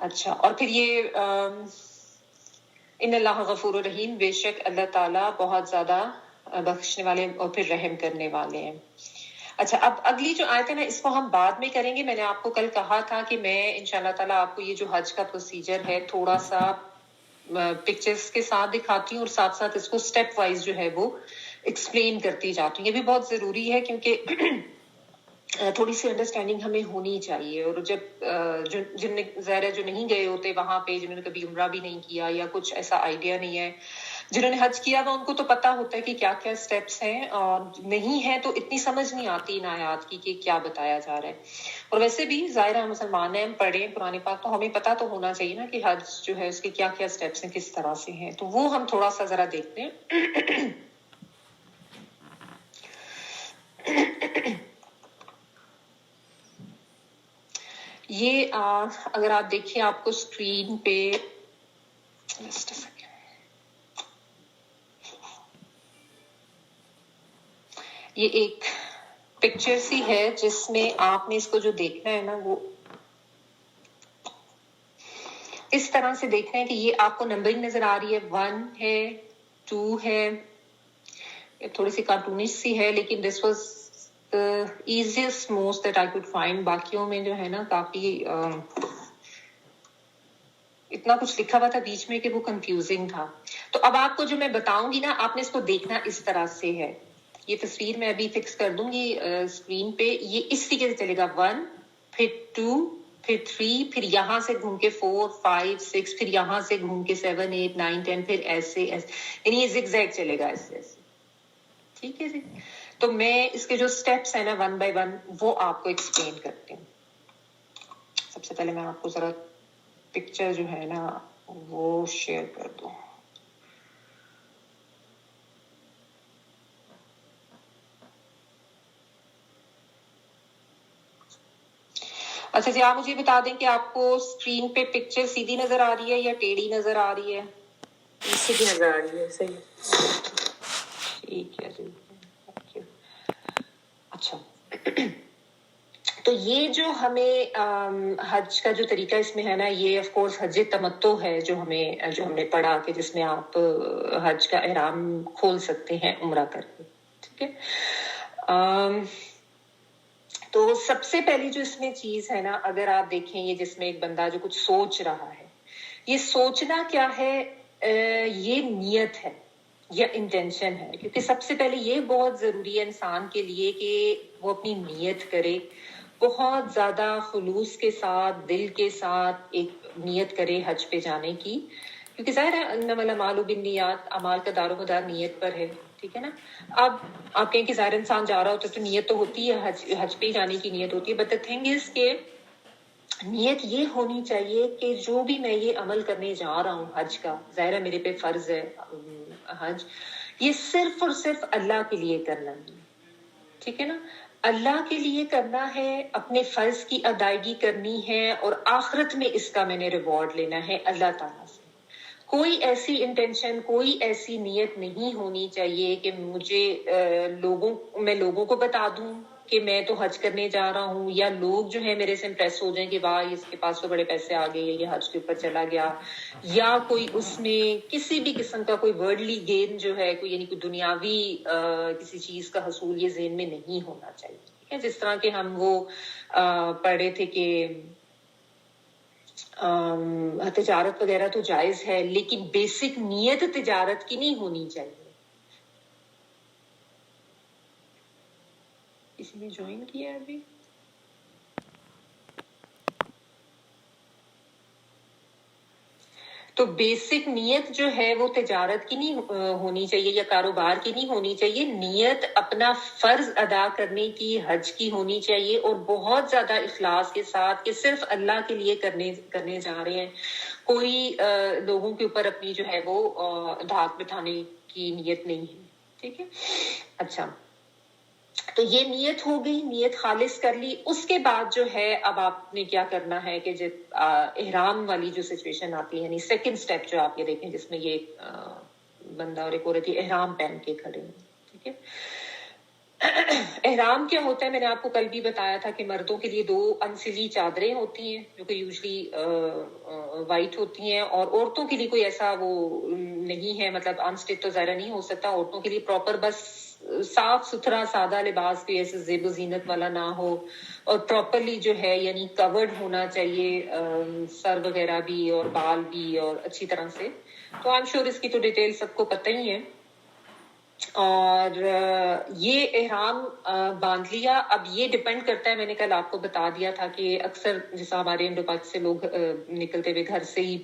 اچھا، اور پھر یہ ان اللہ غفور رحیم، بے شک اللہ تعالیٰ بہت زیادہ بخشنے والے اور پھر رحم کرنے والے ہیں. اچھا، اب اگلی جو آیت ہے نا اس کو ہم بعد میں کریں گے. میں نے آپ کو کل کہا تھا کہ میں انشاءاللہ تعالیٰ آپ کو یہ جو حج کا پروسیجر ہے تھوڑا سا پکچرز کے ساتھ دکھاتی ہوں اور ساتھ ساتھ اس کو سٹیپ وائز جو ہے وہ ایکسپلین کرتی جاتی ہوں. یہ بھی بہت ضروری ہے کیونکہ تھوڑی سی انڈرسٹینڈنگ ہمیں ہونی چاہیے. اور جب جن نے ظاہر جو نہیں گئے ہوتے وہاں پہ، جنہوں نے کبھی عمرہ بھی نہیں کیا یا کچھ ایسا آئیڈیا نہیں ہے، جنہوں نے حج کیا ہوا ان کو تو پتا ہوتا ہے کہ کیا کیا سٹیپس ہیں، اور نہیں ہے تو اتنی سمجھ نہیں آتی ان آیات کی کہ کیا بتایا جا رہا ہے. اور ویسے بھی ظاہر ہم مسلمان ہیں، ہم پڑھیں قرآن پاک تو ہمیں پتا تو ہونا چاہیے نا کہ حج جو ہے اس کے کیا کیا سٹیپس ہیں، کس طرح سے ہیں. تو وہ ہم تھوڑا سا ذرا دیکھتے ہیں. یہ اگر آپ دیکھیں آپ کو اسکرین پہ یہ ایک پکچر سی ہے جس میں آپ نے اس کو جو دیکھنا ہے نا وہ اس طرح سے دیکھنا ہے کہ یہ آپ کو نمبرنگ نظر آ رہی ہے. 1 ہے، 2 ہے، یہ تھوڑی سی کارٹونش سی ہے لیکن this was easiest most that I could find. باقیوں میں جو ہے نا کافی اتنا کچھ لکھا ہوا تھا بیچ میں کہ وہ کنفیوزنگ تھا. تو اب آپ کو جو میں بتاؤں گی نا آپ نے اس کو دیکھنا اس طرح سے ہے. یہ تصویر میں ابھی فکس کر دوں گی اسکرین پہ. یہ اس طریقے سے چلے گا، 1 پھر 2 پھر 3 پھر یہاں سے گھوم کے 4 5 6 پھر یہاں سے گھوم کے 7 8 9 10 پھر ایسے یعنی یہ زگ زیگ چلے گا ایسے ایسے. ٹھیک ہے جی. تو میں اس کے جو سٹیپس ہیں نا 1 بائی 1 وہ آپ کو ایکسپلین کرتی ہوں. سب سے پہلے میں آپ کو ذرا پکچر جو ہے نا وہ شیئر کر دوں. اچھا جی، آپ مجھے بتا دیں کہ آپ کو اسکرین پہ پکچر سیدھی نظر آ رہی ہے یا ٹیڑھی نظر آ رہی ہے؟ سیدھی نظر آ رہی ہے. صحیح، ٹھیک ہے جی. اچھا، تو یہ جو ہمیں حج کا جو طریقہ اس میں ہے نا یہ آف کورس حج تمتع ہے جو ہم نے پڑھا کہ جس میں آپ حج کا احرام کھول سکتے ہیں عمرہ کر کے. ٹھیک ہے. تو سب سے پہلی جو اس میں چیز ہے نا اگر آپ دیکھیں یہ جس میں ایک بندہ جو کچھ سوچ رہا ہے، یہ سوچنا کیا ہے؟ یہ نیت ہے یا انٹینشن ہے. کیونکہ سب سے پہلے یہ بہت ضروری ہے انسان کے لیے کہ وہ اپنی نیت کرے، بہت زیادہ خلوص کے ساتھ دل کے ساتھ ایک نیت کرے حج پہ جانے کی. کیونکہ ظاہر ہے انما الاعمال بالنیات، اعمال کا دار و مدار نیت پر ہے. ٹھیک ہے نا. اب آپ کہیں کہ ظاہر انسان جا رہا ہوتا ہے تو نیت تو ہوتی ہے، حج پہ جانے کی نیت ہوتی ہے. بٹ دا تھنگ از کہ نیت یہ ہونی چاہیے کہ جو بھی میں یہ عمل کرنے جا رہا ہوں حج کا، ظاہر ہے میرے پہ فرض ہے حج، یہ صرف اور صرف اللہ کے لیے کرنا ہے. ٹھیک ہے نا. اللہ کے لیے کرنا ہے، اپنے فرض کی ادائیگی کرنی ہے اور آخرت میں اس کا میں نے ریوارڈ لینا ہے اللہ تعالیٰ سے. کوئی ایسی انٹینشن، کوئی ایسی نیت نہیں ہونی چاہیے کہ میں لوگوں کو بتا دوں کہ میں تو حج کرنے جا رہا ہوں، یا لوگ جو ہے میرے سے امپریس ہو جائیں کہ واہ اس کے پاس تو بڑے پیسے آ گئے، یہ حج کے اوپر چلا گیا، یا کوئی اس میں کسی بھی قسم کا کوئی ورڈلی گین جو ہے کوئی یعنی کوئی دنیاوی کسی چیز کا حصول یہ ذہن میں نہیں ہونا چاہیے. ٹھیک ہے. جس طرح کہ ہم وہ پڑھے تھے کہ تجارت وغیرہ تو جائز ہے لیکن بیسک نیت تجارت کی نہیں ہونی چاہیے. کسی نے جوائن کیا ابھی؟ تو بیسک نیت جو ہے وہ تجارت کی نہیں ہونی چاہیے یا کاروبار کی نہیں ہونی چاہیے. نیت اپنا فرض ادا کرنے کی، حج کی ہونی چاہیے، اور بہت زیادہ اخلاص کے ساتھ کہ صرف اللہ کے لیے کرنے جا رہے ہیں. کوئی لوگوں کے اوپر اپنی جو ہے وہ دھاک بٹھانے کی نیت نہیں ہے. ٹھیک ہے. اچھا، تو یہ نیت ہو گئی، نیت خالص کر لی. اس کے بعد جو ہے اب آپ نے کیا کرنا ہے کہ جب احرام والی جو سچویشن آتی ہے، یعنی سیکنڈ سٹیپ جو آپ یہ دیکھیں جس میں یہ بندہ اور ایک عورت احرام پہن کے کھڑے ہیں. ٹھیک ہے. احرام کیا ہوتا ہے؟ میں نے آپ کو کل بھی بتایا تھا کہ مردوں کے لیے 2 انسلی چادریں ہوتی ہیں جو کہ یوزلی وائٹ ہوتی ہیں، اور عورتوں کے لیے کوئی ایسا وہ نہیں ہے، مطلب انسٹچ تو ظاہر نہیں ہو سکتا. عورتوں کے لیے پراپر بس صاف ستھرا سادہ لباس، کوئی ایسے زیب و زینت والا نہ ہو، اور پراپرلی جو ہے یعنی کورڈ ہونا چاہیے، سر وغیرہ بھی اور بال بھی اور اچھی طرح سے. تو آئی ایم شیور اس کی تو ڈیٹیل سب کو پتہ ہی ہے. اور یہ احرام باندھ لیا. اب یہ ڈپینڈ کرتا ہے، میں نے کل آپ کو بتا دیا تھا کہ اکثر جیسا ہمارے انڈو پاک سے لوگ نکلتے ہوئے گھر سے ہی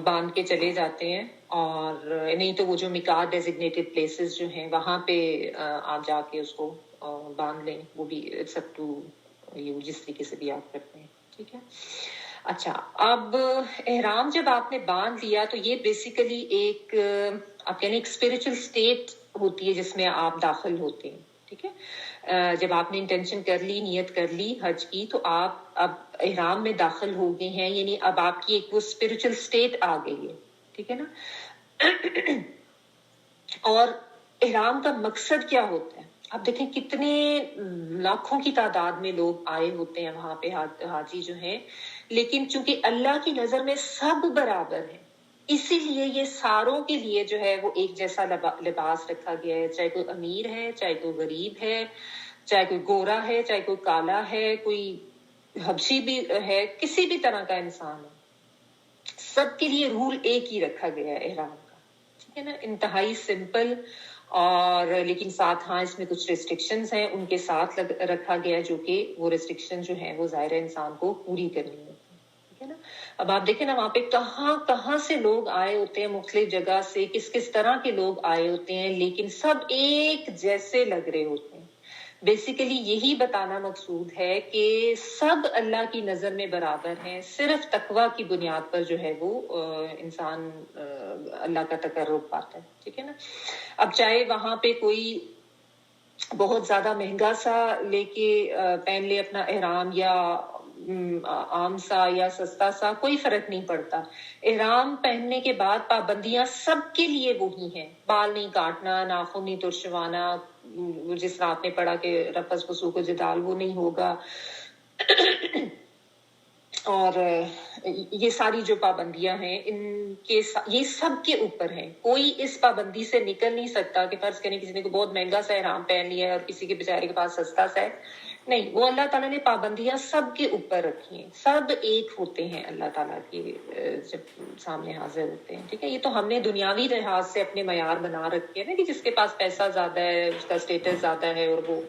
باندھ کے چلے جاتے ہیں، اور نہیں تو وہ جو میقات ڈیزگنیٹڈ پلیسز جو ہیں وہاں پہ آپ جا کے اس کو باندھ لیں. وہ بھی اٹس اپ ٹو یو، جس طریقے سے بھی آپ کرتے ہیں. ٹھیک ہے. اچھا، اب احرام جب آپ نے باندھ لیا تو یہ بیسیکلی ایک آپ کہنے ایک اسپرچل اسٹیٹ ہوتی ہے جس میں آپ داخل ہوتے ہیں. ٹھیک ہے. جب آپ نے انٹینشن کر لی، نیت کر لی حج کی، تو آپ اب احرام میں داخل ہو گئے ہیں، یعنی اب آپ کی ایک وہ اسپرچل اسٹیٹ آ گئی ہے. ٹھیک ہے نا. اور احرام کا مقصد کیا ہوتا ہے؟ اب دیکھیں کتنے لاکھوں کی تعداد میں لوگ آئے ہوتے ہیں وہاں پہ حاجی جو ہیں، لیکن چونکہ اللہ کی نظر میں سب برابر ہیں، اسی لیے یہ ساروں کے لیے جو ہے وہ ایک جیسا لباس رکھا گیا ہے. چاہے کوئی امیر ہے، چاہے کوئی غریب ہے، چاہے کوئی گورا ہے، چاہے کوئی کالا ہے، کوئی حبشی بھی ہے، کسی بھی طرح کا انسان ہے، سب کے لیے رول ایک ہی رکھا گیا ہے احرام کا. ٹھیک ہے نا. انتہائی سمپل، اور لیکن ساتھ ہاں اس میں کچھ ریسٹرکشنز ہیں ان کے ساتھ رکھا گیا، جو کہ وہ ریسٹرکشن جو ہیں وہ ظاہر انسان کو پوری کرنی ہے. ٹھیک ہے نا. اب آپ دیکھیں نا وہاں پہ کہاں کہاں سے لوگ آئے ہوتے ہیں، مختلف جگہ سے کس کس طرح کے لوگ آئے ہوتے ہیں، لیکن سب ایک جیسے لگ رہے ہوتے ہیں. بیسیکلی یہی بتانا مقصود ہے کہ سب اللہ کی نظر میں برابر ہیں، صرف تقویٰ کی بنیاد پر جو ہے وہ انسان اللہ کا تقرب پاتا ہے. ٹھیک ہے نا. اب چاہے وہاں پہ کوئی بہت زیادہ مہنگا سا لے کے پہن لے اپنا احرام، یا عام سا یا سستا سا، کوئی فرق نہیں پڑتا. احرام پہننے کے بعد پابندیاں سب کے لیے وہی ہیں. بال نہیں کاٹنا، ناخن نہیں ترشوانا، جس طرح آپ نے پڑھا کہ رفث فسوق و جدال وہ نہیں ہوگا، اور یہ ساری جو پابندیاں ہیں ان کے یہ سب کے اوپر ہیں. کوئی اس پابندی سے نکل نہیں سکتا کہ فرض کریں کسی نے کو بہت مہنگا سا احرام پہن لیا ہے اور کسی کے بیچارے کے پاس سستا سا ہے. نہیں، وہ اللہ تعالیٰ نے پابندیاں سب کے اوپر رکھی ہیں. سب ایک ہوتے ہیں اللہ تعالیٰ کے جب سامنے حاضر ہوتے ہیں. ٹھیک ہے. یہ تو ہم نے دنیاوی لحاظ سے اپنے معیار بنا رکھے ہیں نا، کہ جس کے پاس پیسہ زیادہ ہے، اس کا اسٹیٹس زیادہ ہے، اور وہ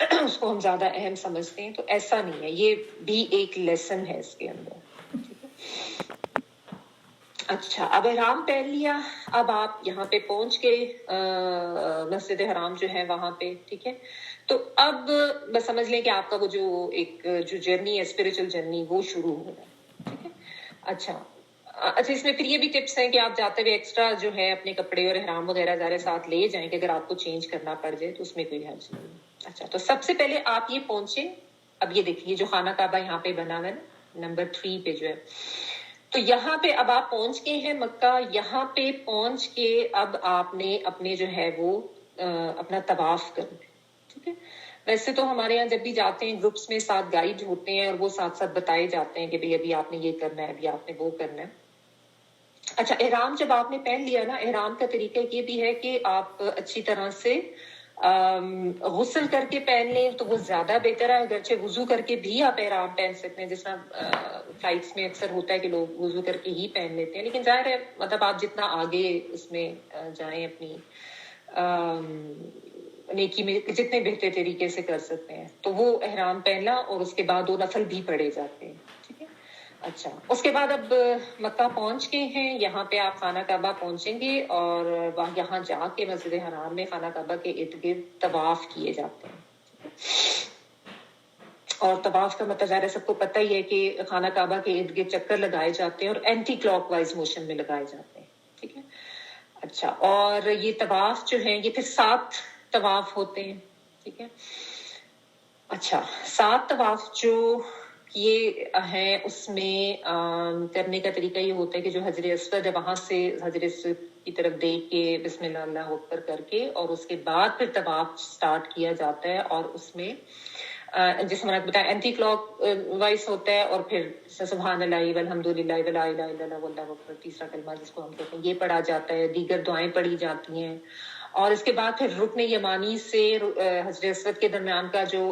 اس کو ہم زیادہ اہم سمجھتے ہیں. تو ایسا نہیں ہے، یہ بھی ایک لیسن ہے اس کے اندر. اچھا، اب احرام پہن لیا، اب آپ یہاں پہ پہنچ کے مسجد حرام جو ہے وہاں پہ. ٹھیک ہے. تو اب بس سمجھ لیں کہ آپ کا وہ جو ایک جو جرنی ہے، اسپرچل جرنی، وہ شروع ہو رہا ہے. ٹھیک ہے. اچھا، اس میں پھر یہ بھی ٹپس ہیں کہ آپ جاتے ہوئے ایکسٹرا جو ہے اپنے کپڑے اور احرام وغیرہ ذرا ساتھ لے جائیں، کہ اگر آپ کو چینج کرنا پڑ جائے تو اس میں کوئی حرج نہیں. اچھا، تو سب سے پہلے آپ یہ پہنچے. اب یہ دیکھیے جو خانہ کعبہ یہاں پہ بنا ہوا ہے نا، نمبر 3 پہ جو ہے، تو یہاں پہ اب آپ پہنچ گئے ہیں مکہ. یہاں پہ پہنچ کے اب آپ نے اپنے جو ہے وہ اپنا طواف کرنا. ٹھیک ہے. ویسے تو ہمارے یہاں جب بھی جاتے ہیں گروپس میں ساتھ گائیڈ ہوتے ہیں، اور وہ ساتھ ساتھ بتائے جاتے ہیں کہ بھئی ابھی آپ نے یہ کرنا ہے، ابھی آپ نے وہ کرنا ہے. اچھا، احرام جب آپ نے پہن لیا نا، احرام کا طریقہ یہ بھی ہے کہ آپ اچھی طرح سے غسل کر کے پہن لیں تو وہ زیادہ بہتر ہے. اگرچہ وضو کر کے بھی آپ احرام پہن سکتے ہیں، جس طرح فلائٹس میں اکثر ہوتا ہے کہ لوگ وضو کر کے ہی پہن لیتے ہیں، لیکن ظاہر ہے مطلب آپ جتنا آگے اس میں جائیں اپنی نیکی میں جتنے بہتر طریقے سے کر سکتے ہیں، تو وہ احرام پہننا، اور اس کے بعد 2 نفل بھی پڑھے جاتے ہیں. ٹھیک ہے. اچھا، اس کے بعد اب مکہ پہنچ گئے ہیں. یہاں پہ آپ خانہ کعبہ پہنچیں گے، اور یہاں جا کے مسجد حرام میں خانہ کعبہ کے ارد گرد طواف کیے جاتے ہیں. اور طواف کا مطلب ظاہر ہے سب کو پتہ ہی ہے کہ خانہ کعبہ کے ارد گرد چکر لگائے جاتے ہیں، اور اینٹی کلاک وائز موشن میں لگائے جاتے ہیں. ٹھیک ہے. اچھا، اور یہ طواف جو ہیں یہ پھر 7 طواف ہوتے ہیں. ٹھیک ہے. اچھا، 7 طواف جو یہ ہیں اس میں کرنے کا طریقہ یہ ہوتا ہے کہ جو حجر اسود ہے وہاں سے حجر اسود کی طرف دیکھ کے بسم اللہ اللہ اکبر کر کے اور اس کے بعد پھر طواف سٹارٹ کیا جاتا ہے، اور اس میں جس میں نے بتایا اینٹی کلاک وائز ہوتا ہے، اور پھر سبحان اللہ والحمد للہ ولا الہ الا اللہ واللہ اکبر، تیسرا کلمہ جس کو ہم کہتے ہیں، یہ پڑھا جاتا ہے، دیگر دعائیں پڑھی جاتی ہیں، اور اس کے بعد پھر رکن یمانی سے حجر اسود کے درمیان کا جو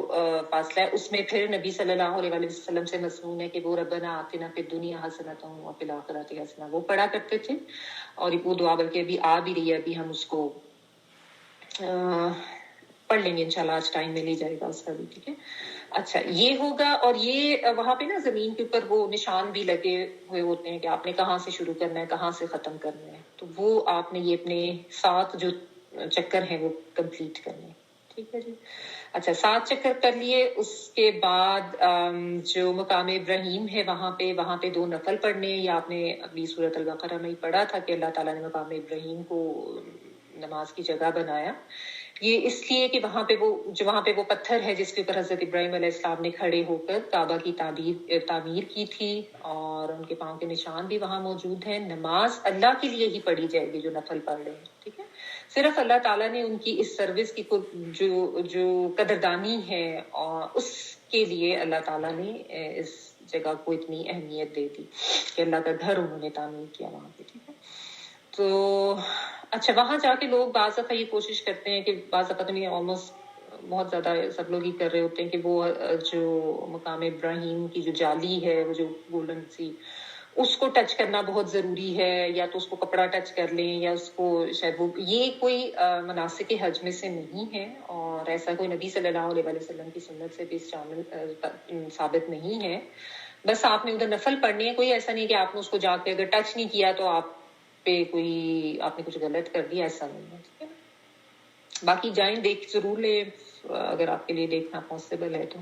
فاصلہ ہے اس میں پھر نبی صلی اللہ علیہ وسلم سے مسنون ہے کہ وہ ربنا آتنا فی الدنیا حسنۃ وفی الآخرۃ حسنۃ وہ پڑھا کرتے تھے، اور وہ دعا بلکہ ابھی آ بھی رہی ہے، ابھی ہم اس کو پڑھ لیں گے انشاءاللہ، آج ٹائم مل ہی جائے گا اس کا بھی، ٹھیک ہے۔ اچھا یہ ہوگا، اور یہ وہاں پہ نا زمین کے اوپر وہ نشان بھی لگے ہوئے ہوتے ہیں کہ آپ نے کہاں سے شروع کرنا ہے کہاں سے ختم کرنا ہے، تو وہ آپ نے یہ اپنے 7 جو چکر ہیں وہ کمپلیٹ کرنے، ٹھیک ہے جی۔ اچھا 7 چکر کر لیے، اس کے بعد جو مقام ابراہیم ہے وہاں پہ 2 نفل پڑھنے، یا آپ نے ابھی سورۃ البقرہ میں ہی پڑھا تھا کہ اللہ تعالیٰ نے مقام ابراہیم کو نماز کی جگہ بنایا، یہ اس لیے کہ وہاں پہ وہ پتھر ہے جس کے اوپر حضرت ابراہیم علیہ السلام نے کھڑے ہو کر کعبہ کی تعمیر کی تھی، اور ان کے پاؤں کے نشان بھی وہاں موجود ہیں۔ نماز اللہ کے لیے ہی پڑھی جائے گی جو نفل پڑھ رہے ہیں، ٹھیک ہے۔ صرف اللہ تعالیٰ نے ان کی اس سروس کی جو قدردانی ہے، اور اس کے لیے اللہ تعالیٰ نے اس جگہ کو اتنی اہمیت دے دی کہ اللہ کا گھر انہوں نے تعمیر کیا وہاں پہ، ٹھیک ہے۔ تو اچھا وہاں جا کے لوگ بعض دفعہ یہ کوشش کرتے ہیں کہ بعض دفعہ تو نہیں، آلموسٹ بہت زیادہ سب لوگ ہی کر رہے ہوتے ہیں کہ وہ جو مقام ابراہیم کی جو جالی ہے، وہ جو گولڈن سی، اس کو ٹچ کرنا بہت ضروری ہے، یا تو اس کو کپڑا ٹچ کر لیں، یا اس کو شاید وہ، یہ کوئی مناسک حج میں سے نہیں ہے، اور ایسا کوئی نبی صلی اللہ علیہ وسلم کی سنت سے بھی ثابت نہیں ہے۔ بس آپ نے ادھر نفل پڑھنے ہیں، کوئی ایسا نہیں کہ آپ نے اس کو جا کے اگر ٹچ نہیں کیا تو آپ پہ آپ نے کچھ غلط کر دیا، ایسا نہیں ہے، ٹھیک ہے۔ باقی جائیں دیکھ ضرور لیں اگر آپ کے لیے دیکھنا پاسبل ہے تو۔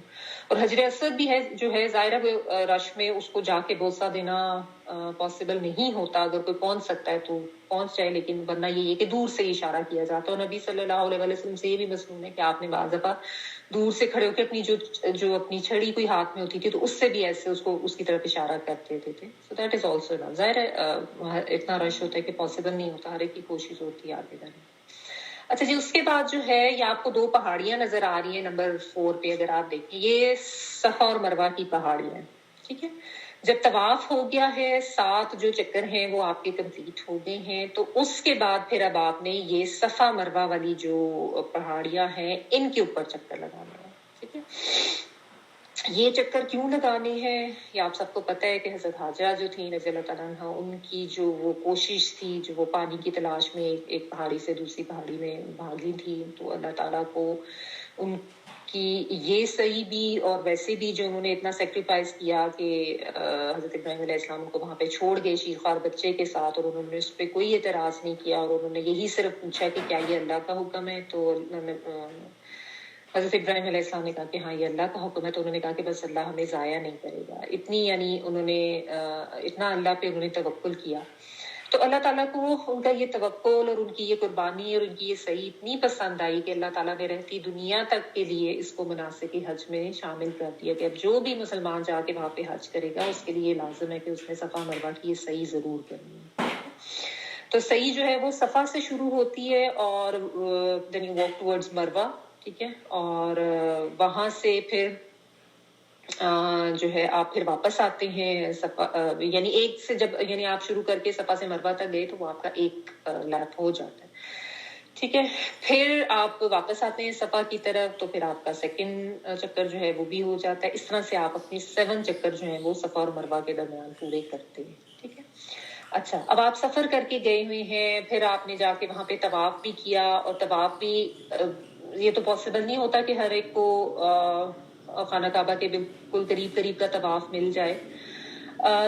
اور حجر اسود بھی ہے جو ہے، ظاہر ہے رش میں اس کو جا کے بوسہ دینا پاسبل نہیں ہوتا، اگر کوئی پہنچ سکتا ہے تو پہنچ جائے، لیکن ورنہ یہ ہے کہ دور سے اشارہ کیا جاتا ہے، اور نبی صلی اللہ علیہ وسلم سے یہ بھی مسنون ہے کہ آپ نے بعض دفعہ دور سے کھڑے ہو کے اپنی جو اپنی چھڑی کوئی ہاتھ میں ہوتی تھی تو اس سے بھی ایسے اس کو اس کی طرف اشارہ کرتے تھے، سو دیٹ از آلسو نا، ظاہر ہے اتنا رش ہوتا ہے کہ پاسبل نہیں ہوتا، ہر ایک کی کوشش ہوتی ہے آگے جانے۔ اچھا جی، اس کے بعد جو ہے یہ آپ کو 2 پہاڑیاں نظر آ رہی ہیں نمبر 4 پہ، اگر آپ دیکھیں یہ صفا اور مروہ کی پہاڑیاں ہیں، ٹھیک ہے۔ جب طواف ہو گیا ہے، 7 جو چکر ہیں وہ آپ کے کمپلیٹ ہو گئے ہیں، تو اس کے بعد پھر اب آپ نے یہ صفا مروہ والی جو پہاڑیاں ہیں ان کے اوپر چکر لگانا ہے، ٹھیک ہے۔ یہ چکر کیوں لگانے ہیں یہ آپ سب کو پتہ ہے کہ حضرت حاجرہ جو تھیں رضی اللہ تعالیٰ عنہ، ان کی جو وہ کوشش تھی، جو وہ پانی کی تلاش میں ایک پہاڑی سے دوسری پہاڑی میں بھاگی تھی، تو اللہ تعالیٰ کو ان کی یہ صحیح بھی اور ویسے بھی جو انہوں نے اتنا سیکریفائز کیا کہ حضرت ابراہیم علیہ السلام ان کو وہاں پہ چھوڑ گئے شیرخوار بچے کے ساتھ، اور انہوں نے اس پہ کوئی اعتراض نہیں کیا، اور انہوں نے یہی صرف پوچھا کہ کیا یہ اللہ کا حکم ہے، تو حضرت ابراہیم علیہ السلام نے کہا کہ ہاں یہ اللہ کا حکم ہے، تو انہوں نے کہا کہ بس اللہ ہمیں ضائع نہیں کرے گا، اتنی یعنی انہوں نے اتنا اللہ پہ انہوں نے توکل کیا، تو اللہ تعالیٰ کو ان کا یہ توکل اور ان کی یہ قربانی اور ان کی یہ صحیح اتنی پسند آئی کہ اللہ تعالیٰ نے رہتی دنیا تک کے لیے اس کو مناسک حج میں شامل کر دیا کہ اب جو بھی مسلمان جا کے وہاں پہ حج کرے گا اس کے لیے لازم ہے کہ اس نے صفا مروہ کی یہ صحیح ضرور کرنی ہے۔ تو صحیح جو ہے وہ صفا سے شروع ہوتی ہے، اور then you walk towards Marwah, ٹھیک ہے، اور وہاں سے پھر جو ہے آپ پھر واپس آتے ہیں صفا، یعنی ایک سے جب یعنی آپ شروع کر کے صفا سے مروہ تک گئے تو وہ آپ کا ایک لیپ ہو جاتا ہے، ٹھیک ہے۔ پھر آپ واپس آتے ہیں صفا کی طرف، تو پھر آپ کا سیکنڈ چکر جو ہے وہ بھی ہو جاتا ہے، اس طرح سے آپ اپنی 7 چکر جو ہیں وہ صفا اور مروہ کے درمیان پورے کرتے ہیں، ٹھیک ہے۔ اچھا اب آپ سفر کر کے گئے ہوئے ہیں، پھر آپ نے جا کے وہاں پہ طواف بھی کیا، اور طواف بھی یہ تو پاسبل نہیں ہوتا کہ ہر ایک کو خانہ کعبہ کے بالکل قریب کا طواف مل جائے،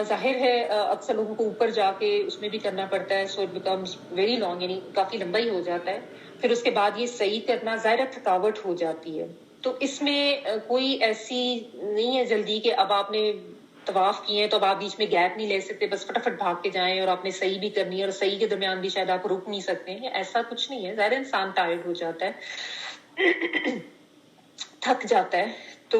ظاہر ہے اکثر لوگوں کو اوپر جا کے اس میں بھی کرنا پڑتا ہے، so it becomes very long, یعنی کافی لمبا ہی ہو جاتا ہے، پھر اس کے بعد یہ صحیح کرنا ظاہر تھکاوٹ ہو جاتی ہے، تو اس میں کوئی ایسی نہیں ہے جلدی کہ اب آپ نے طواف کیے ہیں تو اب آپ بیچ میں گیپ نہیں لے سکتے، بس فٹافٹ بھاگ کے جائیں اور آپ نے صحیح بھی کرنی ہے، اور صحیح کے درمیان بھی شاید آپ رک نہیں سکتے ہیں، ایسا کچھ نہیں ہے، ظاہر انسان ٹائرڈ ہو جاتا ہے تھک جاتا ہے، تو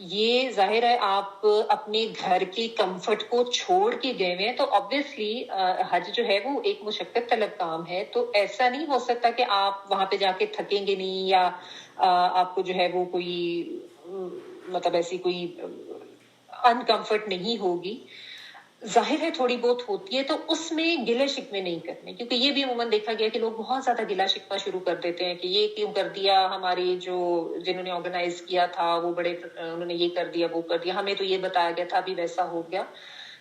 یہ ظاہر ہے آپ اپنے گھر کے کمفرٹ کو چھوڑ کے گئے ہوئے ہیں، تو آبویسلی حج جو ہے وہ ایک مشقت طلب کام ہے، تو ایسا نہیں ہو سکتا کہ آپ وہاں پہ جا کے تھکیں گے نہیں، یا آپ کو جو ہے وہ کوئی مطلب ایسی کوئی انکمفرٹ نہیں ہوگی. ظاہر ہے تھوڑی بہت ہوتی ہے، تو اس میں گلے شکوے نہیں کرنے، کیونکہ یہ بھی عموماً دیکھا گیا کہ لوگ بہت زیادہ گلا شکوہ شروع کر دیتے ہیں کہ یہ کیوں کر دیا، ہمارے جنہوں نے آرگنائز کیا تھا وہ بڑے انہوں نے یہ کر دیا وہ کر دیا، ہمیں تو یہ بتایا گیا تھا ابھی ویسا ہو گیا.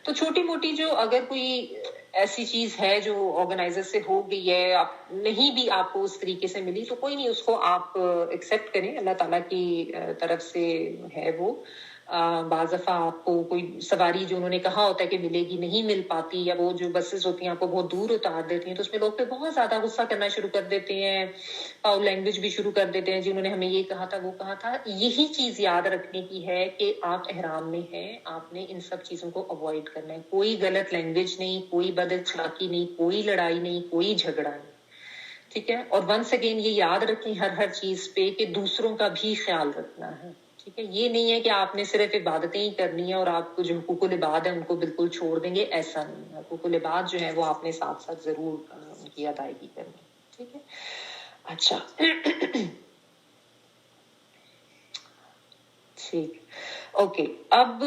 تو چھوٹی موٹی جو اگر کوئی ایسی چیز ہے جو آرگنائزر سے ہو گئی ہے، نہیں بھی آپ کو اس طریقے سے ملی، تو کوئی نہیں، اس کو آپ ایکسیپٹ کریں، اللہ تعالیٰ کی طرف سے ہے وہ. بعض دفعہ آپ کو کوئی سواری جو انہوں نے کہا ہوتا ہے کہ ملے گی نہیں مل پاتی، یا وہ جو بسز ہوتی ہیں آپ کو بہت دور اتار دیتی ہیں، تو اس میں لوگ پہ بہت زیادہ غصہ کرنا شروع کر دیتے ہیں، فاؤل لینگویج بھی شروع کر دیتے ہیں، جنہوں نے ہمیں یہ کہا تھا وہ کہا تھا. یہی چیز یاد رکھنے کی ہے کہ آپ احرام میں ہیں، آپ نے ان سب چیزوں کو اوائڈ کرنا ہے. کوئی غلط لینگویج نہیں، کوئی بد اخلاقی نہیں، کوئی لڑائی نہیں، کوئی جھگڑا نہیں. ٹھیک ہے. اور ونس اگین یہ یاد رکھیں ہر چیز پہ کہ دوسروں کا بھی خیال رکھنا ہے. ٹھیک ہے. یہ نہیں ہے کہ آپ نے صرف عبادتیں ہی کرنی ہیں اور آپ کو جو حقوق العباد ہیں ان کو بالکل چھوڑ دیں گے، ایسا نہیں ہے. حقوق العباد جو ہے وہ آپ نے ساتھ ساتھ ضرور ان کی ادائیگی کرنی ہے. ٹھیک ہے. اچھا ٹھیک. اوکے. اب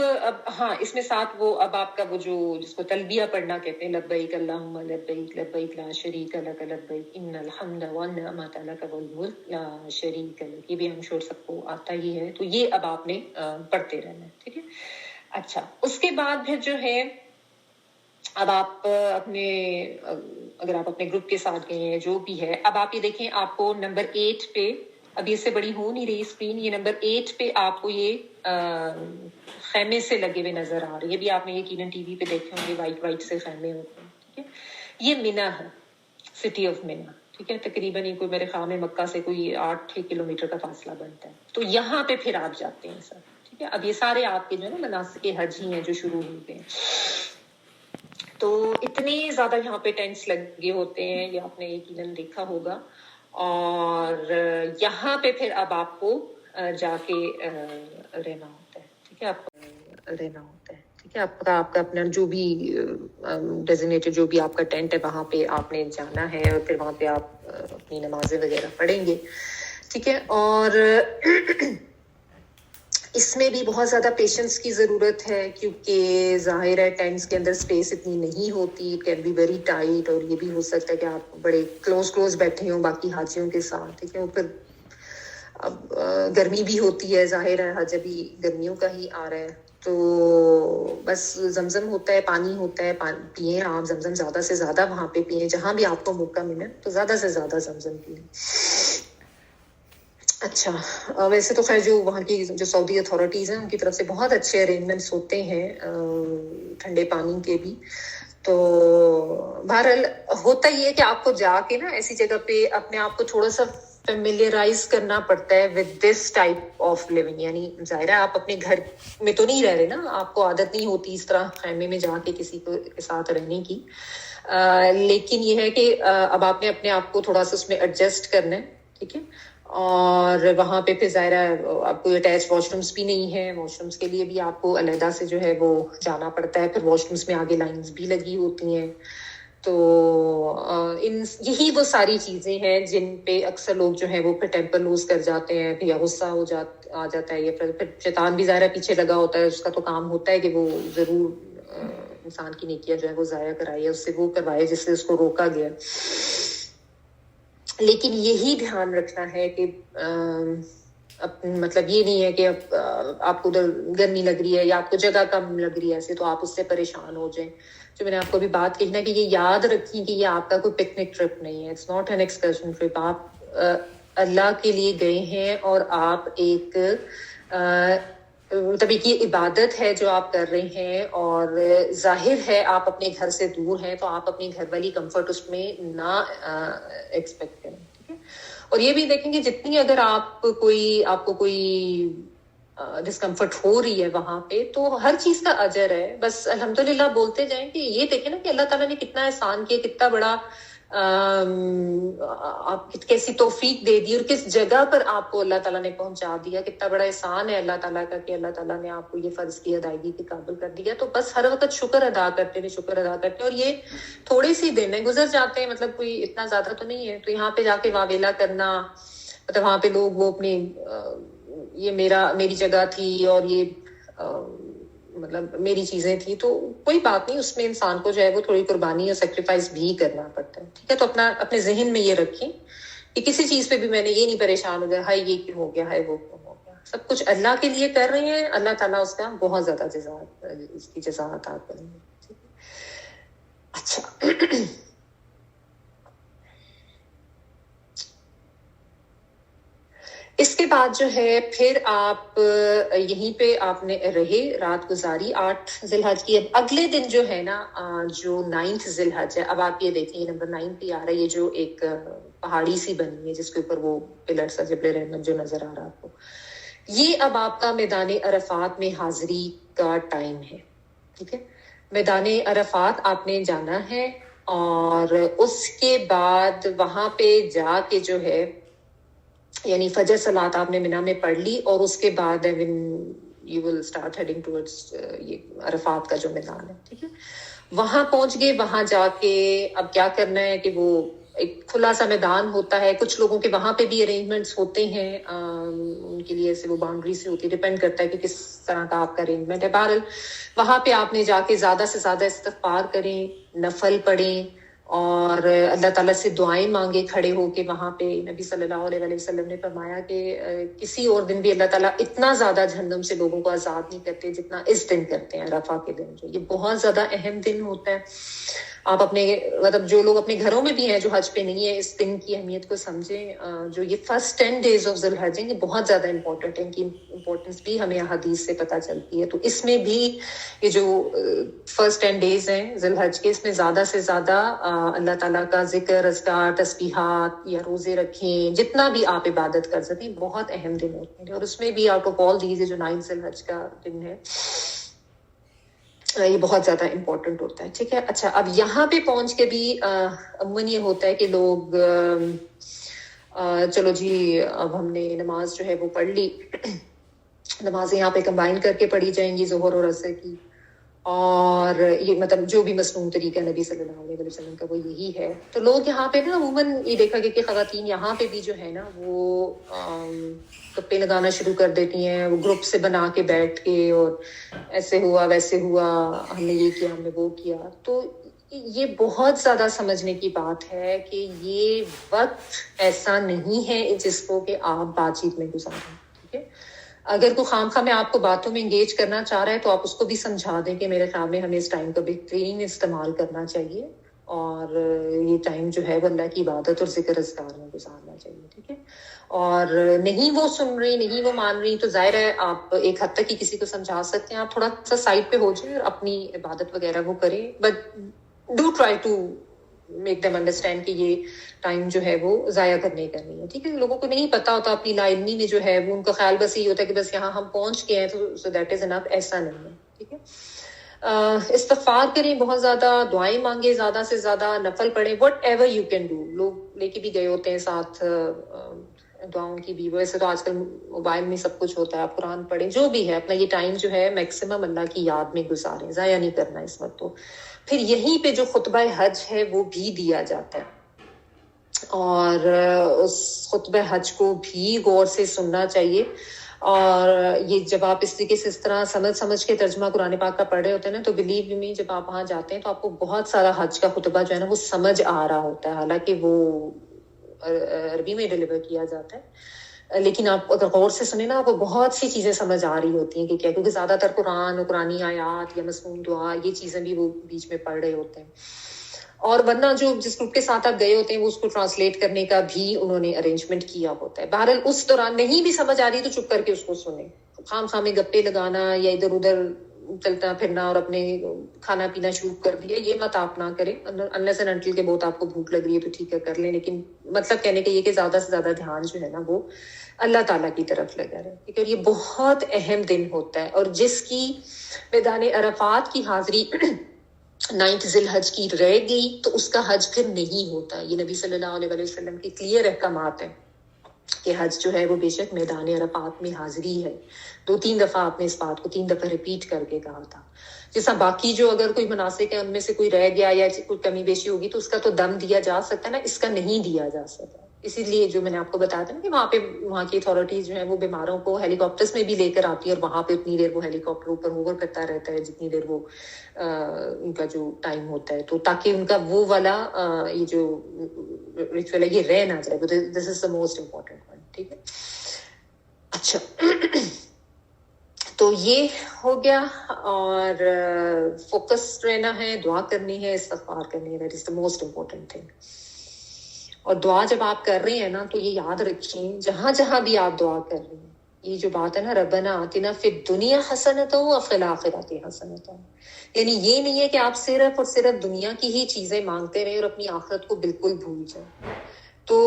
ہاں، اس میں ساتھ وہ اب آپ کا وہ جو جس کو تلبیہ پڑھنا کہتے ہیں، لبیک اللہم لبیک لبیک لا شریک لک لبیک ان الحمد والنعمت لک والملک لا شریک لک، یہ بھی ہم شور سب کو آتا ہی ہے، تو یہ اب آپ نے پڑھتے رہنا ہے. ٹھیک ہے. اچھا، اس کے بعد پھر جو ہے اب آپ اپنے اگر آپ اپنے گروپ کے ساتھ گئے ہیں جو بھی ہے، اب آپ یہ دیکھیں آپ کو نمبر 8 پہ، اب اس سے بڑی ہو نہیں رہی اسکرین، یہ نمبر 8 پہ آپ کو یہ خیمے سے لگے ہوئے نظر آ رہے ہیں. یہ بھی آپ نے یقیناً ٹی وی پہ دیکھے ہوں گے، وائٹ وائٹ سے خیمے ہوتے ہیں. ٹھیک ہے. یہ منا ہے، سٹی آف منا. ٹھیک ہے. تقریباً یہ کوئی میرے خیال میں مکہ سے کوئی 8 کلومیٹر کا فاصلہ بنتا ہے. تو یہاں پہ پھر آپ جاتے ہیں سر. ٹھیک ہے. اب یہ سارے آپ کے جو ہے نا مناسک حج ہی ہیں جو شروع ہوتے ہیں. تو اتنے زیادہ یہاں پہ ٹینٹس لگے ہوتے ہیں، یہ آپ نے یقیناً دیکھا ہوگا. اور یہاں پہ پھر اب آپ کو جا کے رہنا ہوتا ہے. ٹھیک ہے. آپ رہنا ہوتا ہے. ٹھیک ہے. آپ کا اپنا جو بھی ڈیزگنیٹڈ جو بھی آپ کا ٹینٹ ہے وہاں پہ آپ نے جانا ہے، اور پھر وہاں پہ آپ اپنی نمازیں وغیرہ پڑھیں گے. ٹھیک ہے. اور اس میں بھی بہت زیادہ پیشنس کی ضرورت ہے، کیونکہ ظاہر ہے ٹینٹس کے اندر اسپیس اتنی نہیں ہوتی، it can be very tight, اور یہ بھی ہو سکتا ہے کہ آپ بڑے کلوز بیٹھے ہوں باقی حاجیوں کے ساتھ. ٹھیک ہے. پھر اب گرمی بھی ہوتی ہے، ظاہر ہے حج ابھی گرمیوں کا ہی آ رہا ہے، تو بس زمزم ہوتا ہے، پانی ہوتا ہے، پئیں آپ زمزم، زیادہ سے زیادہ وہاں پہ پئیں، جہاں بھی آپ کو موقع ملے تو زیادہ سے زیادہ زمزم پئیں. اچھا، ویسے تو خیر جو وہاں کی جو سعودی اتھارٹیز ہیں ان کی طرف سے بہت اچھے ارینجمنٹس ہوتے ہیں ٹھنڈے پانی کے بھی. تو بہرحال ہوتا یہ ہے کہ آپ کو جا کے نا ایسی جگہ پہ اپنے آپ کو تھوڑا سا فیملیرائز کرنا پڑتا ہے with this type of living. یعنی ظاہر ہے آپ اپنے گھر میں تو نہیں رہ رہے نا، آپ کو عادت نہیں ہوتی اس طرح خیمے میں جا کے کسی کے ساتھ رہنے کی، لیکن یہ ہے کہ اب آپ نے اپنے آپ کو تھوڑا سا اس میں ایڈجسٹ کرنا ہے. ٹھیک ہے. اور وہاں پہ پھر ظاہر ہے آپ کو اٹیچ واش رومس بھی نہیں ہے، واش رومس کے لیے بھی آپ کو علیحدہ سے جو ہے وہ جانا پڑتا ہے. پھر واش رومس میں آگے لائنز بھی لگی ہوتی ہیں. تو یہی وہ ساری چیزیں ہیں جن پہ اکثر لوگ جو ہے وہ پھر ٹیمپر لوز کر جاتے ہیں، یا غصہ آ جاتا ہے، یا پھر شیطان بھی ظاہر ہے پیچھے لگا ہوتا ہے، اس کا تو کام ہوتا ہے کہ وہ ضرور انسان کی نیکیاں جو ہے وہ ضائع کرائے، اس سے وہ کروائے جس سے اس کو روکا گیا. لیکن یہی دھیان رکھنا ہے کہ مطلب یہ نہیں ہے کہ آپ کو ادھر گرمی لگ رہی ہے یا آپ کو جگہ کم لگ رہی ہے ایسے تو آپ اس سے پریشان ہو جائیں. جو میں نے آپ کو بھی بات کہی نا کہ یہ یاد رکھیں کہ یہ آپ کا کوئی پکنک ٹرپ نہیں ہے، it's not an excursion trip. آپ اللہ کے لیے گئے ہیں، اور آپ ایک مطلب ایک یہ عبادت ہے جو آپ کر رہے ہیں، اور ظاہر ہے آپ اپنے گھر سے دور ہیں تو آپ اپنے گھر والی کمفرٹ اس میں نہ ایکسپیکٹ کریں. ٹھیک ہے. اور یہ بھی دیکھیں کہ جتنی اگر آپ کو کوئی ڈسکمفرٹ ہو رہی ہے وہاں پہ، تو ہر چیز کا اجر ہے. بس الحمدللہ بولتے جائیں کہ یہ دیکھیں نا کہ اللہ تعالیٰ نے کتنا احسان کیا، کتنا بڑا آپ کیسی توفیق دے دی اور کس جگہ پر آپ کو اللہ تعالیٰ نے پہنچا دیا. کتنا بڑا احسان ہے اللہ تعالیٰ کا کہ اللہ تعالیٰ نے آپ کو یہ فرض کی ادائیگی کے قابل کر دیا. تو بس ہر وقت شکر ادا کرتے ہیں. اور یہ تھوڑے سی دن ہیں, گزر جاتے ہیں, مطلب کوئی اتنا زیادہ تو نہیں ہے. تو یہاں پہ جا کے واویلا کرنا, مطلب وہاں پہ لوگ وہ اپنی یہ میری جگہ تھی اور یہ مطلب میری چیزیں تھی, تو کوئی بات نہیں, اس میں انسان کو جو ہے وہ تھوڑی قربانی اور سیکریفائس بھی کرنا پڑتا ہے. ٹھیک ہے, تو اپنے ذہن میں یہ رکھیں کہ کسی چیز پہ بھی میں نے یہ نہیں پریشان ہو گیا, ہائے یہ کیوں ہو گیا, ہائے وہ کیوں ہو گیا. سب کچھ اللہ کے لیے کر رہے ہیں, اللہ تعالیٰ اس کا بہت زیادہ اس کی جزا عطا کریں گے. اچھا, اس کے بعد جو ہے پھر آپ یہیں پہ آپ نے رہے, رات گزاری 8 ذی الحج کی. اب اگلے دن جو ہے نا, جو 9 ذی الحج ہے, اب آپ یہ دیکھیں نمبر 9 پہ آ رہا ہے, یہ جو ایک پہاڑی سی بنی ہے جس کے اوپر وہ پلر سا جبل رحمت جو نظر آ رہا آپ کو, یہ اب آپ کا میدان عرفات میں حاضری کا ٹائم ہے. ٹھیک ہے, میدان عرفات آپ نے جانا ہے, اور اس کے بعد وہاں پہ جا کے جو ہے یعنی فجر صلاۃ آپ نے منا میں پڑھ لی, اور اس کے بعد you will start heading towards یہ عرفات کا جو میدان ہے. ٹھیک ہے, وہاں پہنچ گئے. وہاں جا کے اب کیا کرنا ہے کہ وہ ایک کھلا سا میدان ہوتا ہے. کچھ لوگوں کے وہاں پہ بھی ارینجمنٹس ہوتے ہیں, ان کے لیے ایسے وہ باؤنڈری سے ہوتی ہے, ڈپینڈ کرتا ہے کہ کس طرح کا آپ کا ارینجمنٹ ہے. بہرحال وہاں پہ آپ نے جا کے زیادہ سے زیادہ استغفار کریں, نفل پڑھیں, اور اللہ تعالیٰ سے دعائیں مانگے کھڑے ہو کے. وہاں پہ نبی صلی اللہ علیہ وسلم نے فرمایا کہ کسی اور دن بھی اللہ تعالیٰ اتنا زیادہ جہنم سے لوگوں کو آزاد نہیں کرتے جتنا اس دن کرتے ہیں, عرفہ کے دن. جو یہ بہت زیادہ اہم دن ہوتا ہے. آپ اپنے مطلب جو لوگ اپنے گھروں میں بھی ہیں جو حج پہ نہیں ہے, اس دن کی اہمیت کو سمجھیں. جو یہ فرسٹ 10 days آف ذی الحج ہیں, یہ بہت زیادہ امپورٹنٹ ہے. ان کی امپورٹنس بھی ہمیں حدیث سے پتہ چلتی ہے. تو اس میں بھی یہ جو فرسٹ 10 days ہیں ذی الحج کے, اس میں زیادہ سے زیادہ اللہ تعالیٰ کا ذکر, اذکار, تسبیحات یا روزے رکھیں, جتنا بھی آپ عبادت کر سکیں. بہت اہم دن ہوتے ہیں, اور اس میں بھی آؤٹ آف آل دیز جو 9 ذی الحج کا دن ہے یہ بہت زیادہ امپورٹنٹ ہوتا ہے. ٹھیک ہے, اچھا, اب یہاں پہ پہنچ کے بھی عموماً یہ ہوتا ہے کہ لوگ چلو جی اب ہم نے نماز جو ہے وہ پڑھ لی. نمازیں یہاں پہ کمبائن کر کے پڑھی جائیں گی, ظہر اور عصر کی, اور یہ مطلب جو بھی مصنون طریقہ نبی صلی اللہ علیہ وسلم کا وہ یہی ہے. تو لوگ یہاں پہ نا عموماً یہ دیکھا گیا کہ خواتین یہاں پہ بھی جو ہے نا وہ گپے لگانا شروع کر دیتی ہیں, وہ گروپ سے بنا کے بیٹھ کے, اور ایسے ہوا ویسے ہوا, ہم نے یہ کیا, ہم نے وہ کیا. تو یہ بہت زیادہ سمجھنے کی بات ہے کہ یہ وقت ایسا نہیں ہے جس کو کہ آپ بات چیت میں گزاریں. ٹھیک ہے, اگر کوئی خواہ میں آپ کو باتوں میں انگیج کرنا چاہ رہا ہے تو آپ اس کو بھی سمجھا دیں کہ میرے خیال میں ہمیں اس ٹائم کا بہترین استعمال کرنا چاہیے, اور یہ ٹائم جو ہے وہ اللہ کی عبادت اور ذکر اذکار میں گزارنا چاہیے. ٹھیک ہے, اور نہیں وہ سن رہی, نہیں وہ مان رہی, تو ظاہر ہے آپ ایک حد تک ہی کسی کو سمجھا سکتے ہیں. آپ تھوڑا سا سائڈ پہ ہو جائیں اور اپنی عبادت وغیرہ وہ کریں, but do try to make them understand کہ یہ ٹائم جو ہے وہ ضائع کرنے کا نہیں ہے. ٹھیک ہے, لوگوں کو نہیں پتا ہوتا اپنی لا علمی میں جو ہے وہ, ان کا خیال بس یہ ہوتا ہے کہ بس یہاں ہم پہنچ گئے ہیں تو سو دیٹ از انف. ایسا نہیں ہے. ٹھیک ہے, استغفار کریں, بہت زیادہ دعائیں مانگیں, زیادہ سے زیادہ نفل پڑھیں, what ever you can do. لوگ لے کے بھی گئے ہوتے ہیں ساتھ دعاؤں کی بھی, ویسے تو آج کل موبائل میں سب کچھ ہوتا ہے, آپ قرآن پڑھیں, جو بھی ہے. اپنا یہ ٹائم جو ہے میکسیمم اللہ کی یاد میں گزاریں, ضائع نہیں کرنا اس وقت. تو پھر یہیں پہ جو خطبہ حج ہے وہ بھی دیا جاتا ہے, اور اس خطبہ حج کو بھی غور سے سننا چاہیے. اور یہ جب آپ اس طریقے سے اس طرح سمجھ کے ترجمہ قرآن پاک کا پڑھ رہے ہوتے ہیں نا, تو بلیو می جب آپ وہاں جاتے ہیں تو آپ کو بہت سارا حج کا خطبہ جو ہے نا وہ سمجھ آ رہا ہوتا ہے, حالانکہ وہ عربی میں ڈلیور کیا جاتا ہے, لیکن آپ اگر غور سے سنیں نا آپ کو بہت سی چیزیں سمجھ آ رہی ہوتی ہیں کہ کیا, کیونکہ زیادہ تر قرآن اور قرآنی آیات یا مصنون دعا یہ چیزیں بھی وہ بیچ میں پڑھ رہے ہوتے ہیں. اور ورنہ جو جس گروپ کے ساتھ آپ گئے ہوتے ہیں وہ اس کو ٹرانسلیٹ کرنے کا بھی انہوں نے ارینجمنٹ کیا ہوتا ہے. بہرحال اس دوران نہیں بھی سمجھ آ رہی تو چپ کر کے اس کو سنیں. خام میں گپے لگانا یا ادھر ادھر چلتا پھرنا اور اپنے کھانا پینا شروع کر دیا, یہ مت آپ نہ کریں. انلیس اینڈ انٹل کہ بہت آپ کو بھوک لگ رہی ہے تو ٹھیک ہے کر لیں, لیکن مطلب کہنے کا یہ کہ زیادہ سے زیادہ دھیان جو ہے نا وہ اللہ تعالیٰ کی طرف لگا رہے. ٹھیک ہے, اور یہ بہت اہم دن ہوتا ہے, اور جس کی میدان عرفات کی حاضری 9 ذی الحج کی رہ گئی تو اس کا حج پھر نہیں ہوتا. یہ نبی صلی اللہ علیہ وسلم کے کلیئر احکامات ہیں کہ حج جو ہے وہ بے شک میدان عرفات میں حاضری ہے. 2-3 دفعہ آپ نے اس بات کو 3 دفعہ ریپیٹ کر کے کہا تھا. جیسا باقی جو اگر کوئی مناسک ہے ان میں سے کوئی رہ گیا یا کوئی کمی بیشی ہوگی تو اس کا تو دم دیا جا سکتا ہے نا, اس کا نہیں دیا جا سکتا. اسی لیے جو میں نے آپ کو بتایا تھا نا کہ وہاں کی اتھارٹیز جو ہیں وہ بیماروں کو ہیلی کاپٹرز میں بھی لے کر آتی ہے اور وہاں پہ اتنی دیر وہ ہیلی کاپٹر اوپر ہوور کرتا رہتا ہے جتنی دیر وہ ان کا جو ٹائم ہوتا ہے, تو تاکہ ان کا وہ والا یہ جو ریچول ہے یہ رہ نہ جائے. دس از دا موسٹ امپورٹنٹ ون. ٹھیک ہے, اچھا تو یہ ہو گیا. اور فوکس رہنا ہے, دعا کرنی ہے, استغفار کرنی ہے. That is the most important thing. اور دعا جب آپ کر رہے ہیں نا تو یہ یاد رکھیں جہاں جہاں بھی آپ دعا کر رہے ہیں, یہ جو بات ہے نا ربنا آتنا فی الدنیا حسنۃ وفی الآخرۃ حسنۃ, یعنی یہ نہیں ہے کہ آپ صرف اور صرف دنیا کی ہی چیزیں مانگتے رہیں اور اپنی آخرت کو بالکل بھول جائیں. تو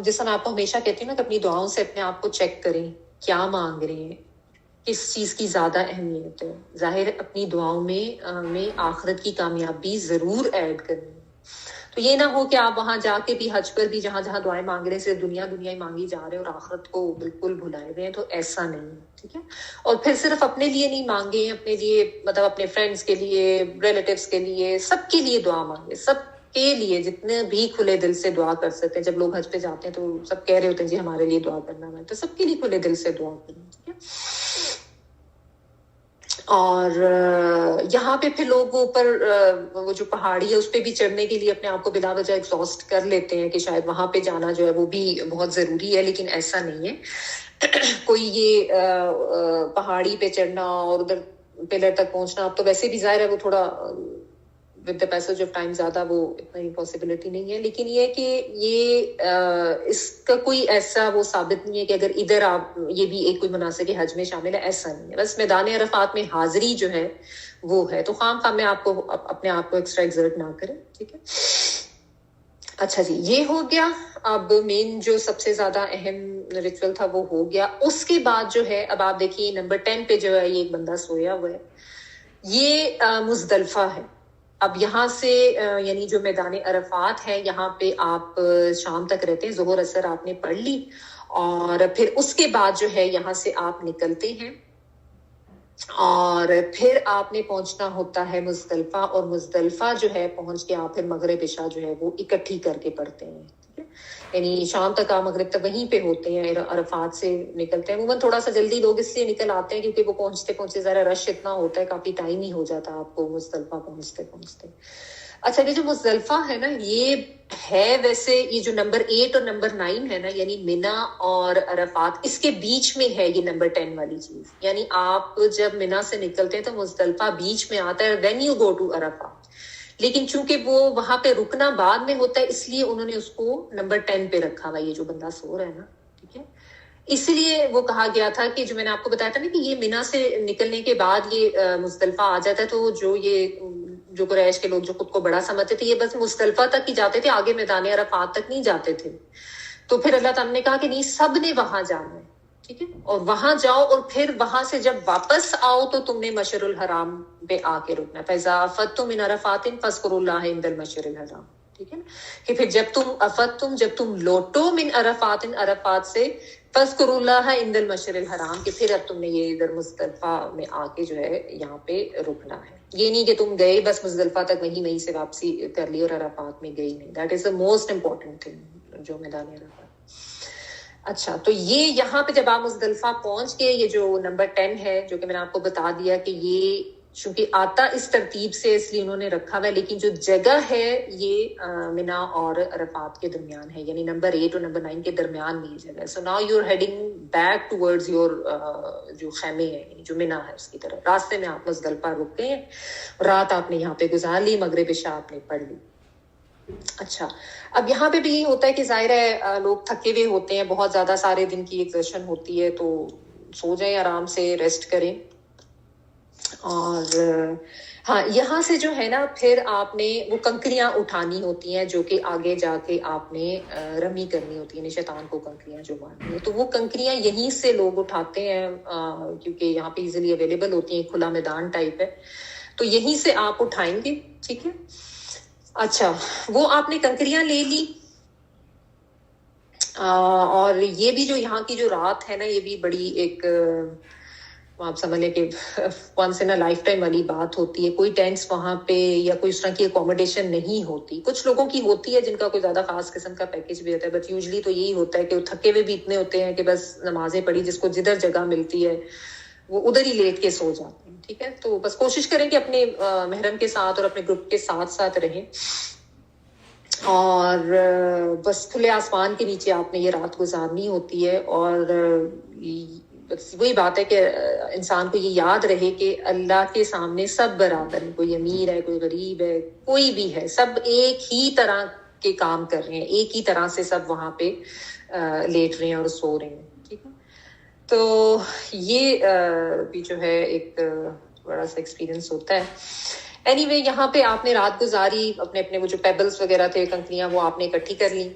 جیسا میں آپ کو ہمیشہ کہتی ہوں نا کہ اپنی دعاؤں سے اپنے آپ کو چیک کریں کیا مانگ رہے ہیں, کس چیز کی زیادہ اہمیت ہے. ظاہر اپنی دعاؤں میں آخرت کی کامیابی ضرور ایڈ کرنی ہے. تو یہ نہ ہو کہ آپ وہاں جا کے بھی حج پر بھی جہاں جہاں دعائیں مانگ رہے ہیں صرف دنیا ہی مانگی جا رہے ہیں اور آخرت کو بالکل بھلائے ہوئے ہیں, تو ایسا نہیں ہے. ٹھیک ہے, اور پھر صرف اپنے لیے نہیں مانگے, اپنے لیے مطلب اپنے فرینڈس کے لیے, ریلیٹیوز کے لیے, سب کے لیے دعا مانگے. سب کے لیے جتنے بھی کھلے دل سے دعا کر سکتے ہیں. جب لوگ حج پہ جاتے ہیں تو سب کہہ رہے ہوتے ہیں جی ہمارے لیے دعا کرنا ہے, تو سب کے لیے کھلے دل سے دعا کرنا. ٹھیک ہے, اور یہاں پہ پھر لوگ اوپر وہ جو پہاڑی ہے اس پہ بھی چڑھنے کے لیے اپنے آپ کو بلا وجہ ایگزاسٹ کر لیتے ہیں کہ شاید وہاں پہ جانا جو ہے وہ بھی بہت ضروری ہے, لیکن ایسا نہیں ہے. کوئی یہ پہاڑی پہ چڑھنا اور ادھر پلر تک پہنچنا, اب تو ویسے بھی ظاہر ہے وہ تھوڑا with the passage of time زیادہ وہ اتنا پاسبلٹی نہیں ہے, لیکن یہ کہ یہ اس کا کوئی ایسا وہ ثابت نہیں ہے کہ اگر ادھر آپ یہ بھی ایک کوئی مناسک حج میں شامل ہے, ایسا نہیں ہے. بس میدان عرفات میں حاضری جو ہے وہ ہے, تو خام میں آپ کو اپنے آپ کو ایکسٹرا ایگزرٹ نہ کریں. ٹھیک ہے, اچھا جی یہ ہو گیا. اب مین جو سب سے زیادہ اہم ریچول تھا وہ ہو گیا. اس کے بعد جو ہے اب آپ دیکھیے نمبر 10 پہ جو ہے یہ ایک بندہ سویا ہوا ہے, یہ مزدلفہ ہے. اب یہاں سے یعنی جو میدان عرفات ہے یہاں پہ آپ شام تک رہتے ہیں, ظہر اثر آپ نے پڑھ لی, اور پھر اس کے بعد جو ہے یہاں سے آپ نکلتے ہیں اور پھر آپ نے پہنچنا ہوتا ہے مزدلفہ. اور مزدلفہ جو ہے پہنچ کے آپ پھر مغرب عشاء جو ہے وہ اکٹھی کر کے پڑھتے ہیں. یعنی شام تک آپ مغرب تک وہیں پہ ہوتے ہیں, عرفات سے نکلتے ہیں. عموماً تھوڑا سا جلدی لوگ اس لیے نکل آتے ہیں کیونکہ وہ پہنچتے ذرا رش اتنا ہوتا ہے, کافی ٹائم ہی ہو جاتا ہے آپ کو مزدلفہ پہنچتے. اچھا یہ جو مزدلفہ ہے نا یہ ہے ویسے یہ جو نمبر 8 اور نمبر 9 ہے نا, یعنی منا اور عرفات, اس کے بیچ میں ہے یہ نمبر 10 والی چیز. یعنی آپ جب منا سے نکلتے ہیں تو مزدلفہ بیچ میں آتا ہے when you go to Arafat, لیکن چونکہ وہ وہاں پہ رکنا بعد میں ہوتا ہے اس لیے انہوں نے اس کو نمبر 10 پہ رکھا ہوا, یہ جو بندہ سو رہا ہے نا. ٹھیک ہے, اس لیے وہ کہا گیا تھا کہ جو میں نے آپ کو بتایا تھا نا کہ یہ منا سے نکلنے کے بعد یہ مزدلفہ آ جاتا ہے, تو جو قریش کے لوگ جو خود کو بڑا سمجھتے تھے یہ بس مزدلفہ تک ہی جاتے تھے, آگے میدان عرفات تک نہیں جاتے تھے. تو پھر اللہ تعالیٰ نے کہا کہ نہیں سب نے وہاں جانا ہے. ٹھیک ہے, اور وہاں جاؤ اور پھر وہاں سے جب واپس آؤ تو تم نے مشعر الحرام پہ آ کے رکنا ہے. فَإِذَا أَفَضْتُم مِّنْ عَرَفَاتٍ فَاذْكُرُوا اللَّهَ عِندَ الْمَشْعَرِ الْحَرَامِ. ٹھیک ہے, کہ پھر جب تم لوٹو من عرفات سے فَاذْكُرُوا اللَّهَ عِندَ الْمَشْعَرِ الْحَرَامِ, کہ پھر اب تم نے یہ ادھر مزدلفہ میں آ کے جو ہے یہاں پہ رکنا ہے. یہ نہیں کہ تم گئے بس مزدلفہ تک وہیں سے واپسی کر لی اور عرفات میں گئی نہیں. That is the most important thing جو میدان عرفات. اچھا تو یہ یہاں پہ جب آپ مزدلفہ پہنچ کے یہ جو نمبر 10 ہے جو کہ میں نے آپ کو بتا دیا کہ یہ چونکہ آتا اس ترتیب سے اس لیے انہوں نے رکھا ہوا ہے, لیکن جو جگہ ہے یہ منا اور عرفات کے درمیان ہے, یعنی نمبر 8 اور نمبر 9 کے درمیان میں یہ جگہ ہے. So now you are heading back towards your جو خیمے ہے یعنی جو منا ہے اس کی طرف. راستے میں آپ مزدلفہ رکتے ہیں, رات آپ نے یہاں پہ گزار لی, مغرب عشاء آپ نے پڑھ لی. اچھا اب یہاں پہ بھی یہ ہوتا ہے کہ ظاہر ہے لوگ تھکے ہوئے ہوتے ہیں, بہت زیادہ سارے دن کی ایگزرشن ہوتی ہے, تو سو جائیں آرام سے, ریسٹ کریں. اور ہاں یہاں سے جو ہے نا پھر آپ نے وہ کنکریاں اٹھانی ہوتی ہیں جو کہ آگے جا کے آپ نے رمی کرنی ہوتی ہے, شیطان کو کنکریاں جو مارنی ہے. تو وہ کنکریاں یہیں سے لوگ اٹھاتے ہیں کیونکہ یہاں پہ ایزیلی اویلیبل ہوتی ہیں, کھلا میدان ٹائپ ہے. تو یہیں سے آپ اٹھائیں گے. ٹھیک ہے. اچھا وہ آپ نے کنکریاں لے لی, اور یہ بھی جو یہاں کی جو رات ہے نا, یہ بھی بڑی ایک آپ سمجھ لیں کہ ونس ان لائف ٹائم والی بات ہوتی ہے. کوئی ٹینٹس وہاں پہ یا کوئی اس طرح کی اکوموڈیشن نہیں ہوتی. کچھ لوگوں کی ہوتی ہے جن کا کوئی زیادہ خاص قسم کا پیکج بھی ہوتا ہے, بٹ یوزلی تو یہی ہوتا ہے کہ وہ تھکے ہوئے بھی اتنے ہوتے ہیں کہ بس نمازیں پڑھی, جس کو جدھر جگہ ملتی ہے وہ ادھر ہی لیٹ کے سو جاتے ہیں. ٹھیک ہے. تو بس کوشش کریں کہ اپنے محرم کے ساتھ اور اپنے گروپ کے ساتھ رہیں, اور بس کھلے آسمان کے نیچے آپ نے یہ رات گزارنی ہوتی ہے. اور بس وہی بات ہے کہ انسان کو یہ یاد رہے کہ اللہ کے سامنے سب برابر ہیں. کوئی امیر ہے, کوئی غریب ہے, کوئی بھی ہے, سب ایک ہی طرح کے کام کر رہے ہیں, ایک ہی طرح سے سب وہاں پہ لیٹ رہے ہیں اور سو رہے ہیں. ٹھیک ہے. تو یہ بھی جو ہے ایک بڑا سا ایکسپیرئنس ہوتا ہے. اینی وے یہاں پہ آپ نے رات گزاری, اپنے وہ جو پیبلز وغیرہ تھے, کنکریاں, وہ آپ نے اکٹھی کر لی.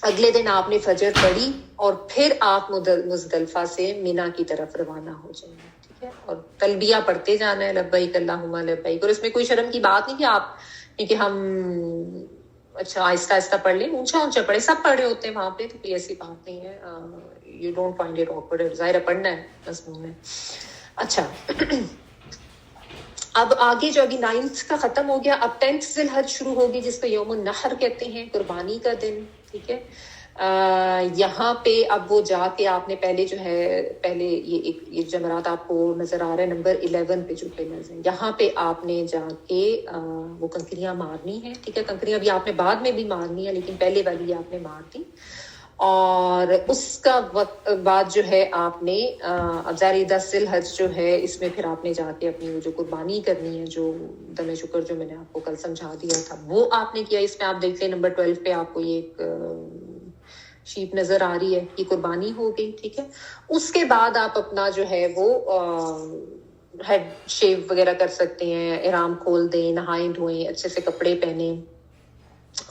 اگلے دن آپ نے فجر پڑھی اور پھر آپ مزدلفہ سے مینا کی طرف روانہ ہو جائیں گے. ٹھیک ہے. اور تلبیہ پڑھتے جانا ہے, لبیک اللہم لبیک. اور اس میں کوئی شرم کی بات نہیں کہ آپ, کیونکہ ہم اچھا آہستہ آہستہ پڑھ لیں, اونچا پڑھے, سب پڑھے ہوتے ہیں وہاں پہ, تو کوئی ایسی بات نہیں ہے. You don't find it awkward, ظاہر پڑھنا ہے مضمون ہے. اچھا اب آگے جو ابھی 9th کا ختم ہو گیا, اب 10th ذی الحج شروع ہوگی, جس کو یوم النحر کہتے ہیں, قربانی کا دن. ٹھیک ہے. یہاں پہ اب وہ جا کے آپ نے پہلے یہ جمرات آپ کو نظر آ رہا ہے نمبر 11 پہ جو پلرز ہیں, یہاں پہ آپ نے جا کے وہ کنکریاں مارنی ہیں. ٹھیک ہے. کنکریاں بھی آپ نے بعد میں بھی مارنی ہے, لیکن پہلے والی آپ نے مار دی. اور اس کا وقت بعد جو ہے آپ نے اب ظاہر 10 ذی الحج جو ہے, اس میں پھر آپ نے جا کے اپنی وہ جو قربانی کرنی ہے, جو دم شکر جو میں نے آپ کو کل سمجھا دیا تھا, وہ آپ نے کیا. اس میں آپ دیکھ لیں نمبر 12 پہ آپ کو یہ ایک شیپ نظر آ رہی ہے, یہ قربانی ہو گئی. ٹھیک ہے. اس کے بعد آپ اپنا جو ہے وہ ہیڈ شیو وغیرہ کر سکتے ہیں, احرام کھول دیں, نہائیں دھوئیں, اچھے سے کپڑے پہنیں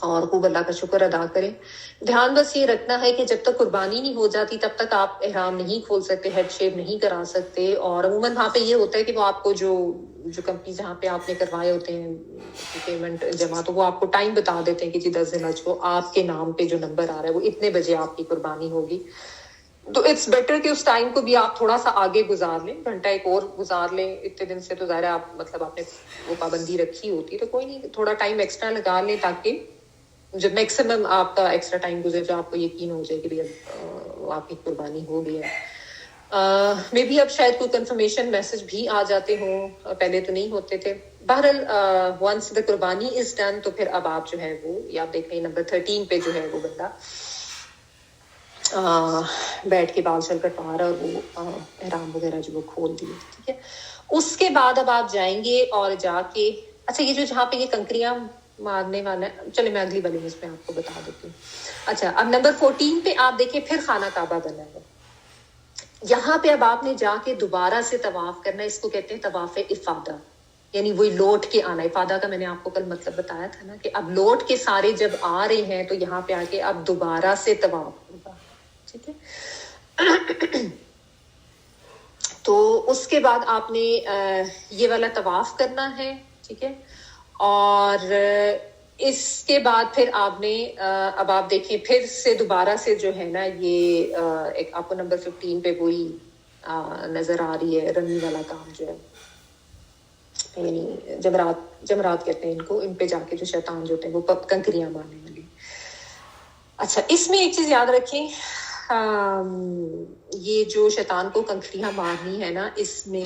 اور خوب اللہ کا شکر ادا کریں. دھیان بس یہ رکھنا ہے کہ جب تک قربانی نہیں ہو جاتی تب تک آپ احرام نہیں کھول سکتے, ہیڈ شیو نہیں کرا سکتے. اور عموماً وہاں پہ یہ ہوتا ہے کہ وہ آپ کو جو کمپنی جہاں پہ آپ نے کروائے ہوتے ہیں پیمنٹ جمع, تو وہ آپ کو ٹائم بتا دیتے ہیں کہ جی 10 ذی الحج کو آپ کے نام پہ جو نمبر آ رہا ہے وہ اتنے بجے آپ کی قربانی ہوگی. تو اٹس بیٹر کہ اس ٹائم کو بھی آپ تھوڑا سا آگے گزار لیں, گھنٹہ ایک اور گزار لیں. اتنے دن سے تو ظاہر ہے آپ مطلب آپ نے وہ پابندی رکھی ہوتی, تو کوئی نہیں, تھوڑا ٹائم ایکسٹرا لگا لیں تاکہ جب میکسیمم آپ کا ایکسٹرا ٹائم گزر جائے, آپ کو یقین ہو جائے کہ آپ کی قربانی ہو گئی ہے. میں بھی اب شاید کوئی کنفرمیشن میسج بھی آ جاتے ہوں, پہلے تو نہیں ہوتے تھے. بہرحال ونس دا قربانی از ڈن, تو پھر اب آپ جو ہے وہ, یا آپ دیکھ رہے ہیں نمبر 13 پہ جو ہے وہ بندہ بیٹھ کے بال چل کٹوا رہا, اور وہ احرام وغیرہ جو وہ کھول دیے. ٹھیک ہے. اس کے بعد اب آپ جائیں گے اور جا کے, اچھا یہ جو جہاں پہ یہ کنکریاں مارنے والا ہے, چلے میں اگلی والی میں آپ کو بتا دیتی ہوں. اچھا اب نمبر 14 پہ آپ دیکھیں پھر خانہ کعبہ بنا ہے. یہاں پہ اب آپ نے جا کے دوبارہ سے طواف کرنا ہے. اس کو کہتے ہیں طواف افادہ, یعنی وہی لوٹ کے آنا. افادہ کا میں نے آپ کو کل مطلب بتایا تھا نا, کہ اب لوٹ کے سارے جب آ رہے ہیں تو یہاں پہ آ کے اب دوبارہ سے طواف ہوگا. ٹھیک ہے. تو اس کے بعد آپ نے یہ والا طواف کرنا ہے. ٹھیک ہے. اور اس کے بعد پھر آپ نے اب آپ دیکھیں پھر سے دوبارہ سے جو ہے نا, یہ ایک آپ کو نمبر 15 پہ وہی نظر آ رہی ہے, رمی والا کام جو ہے, یعنی جمرات کہتے ہیں ان کو, ان پہ جا کے جو شیطان جو ہوتے ہیں وہ کنکریاں مارنے والی. اچھا اس میں ایک چیز یاد رکھیں, یہ جو شیطان کو کنکریاں مارنی ہے نا, اس میں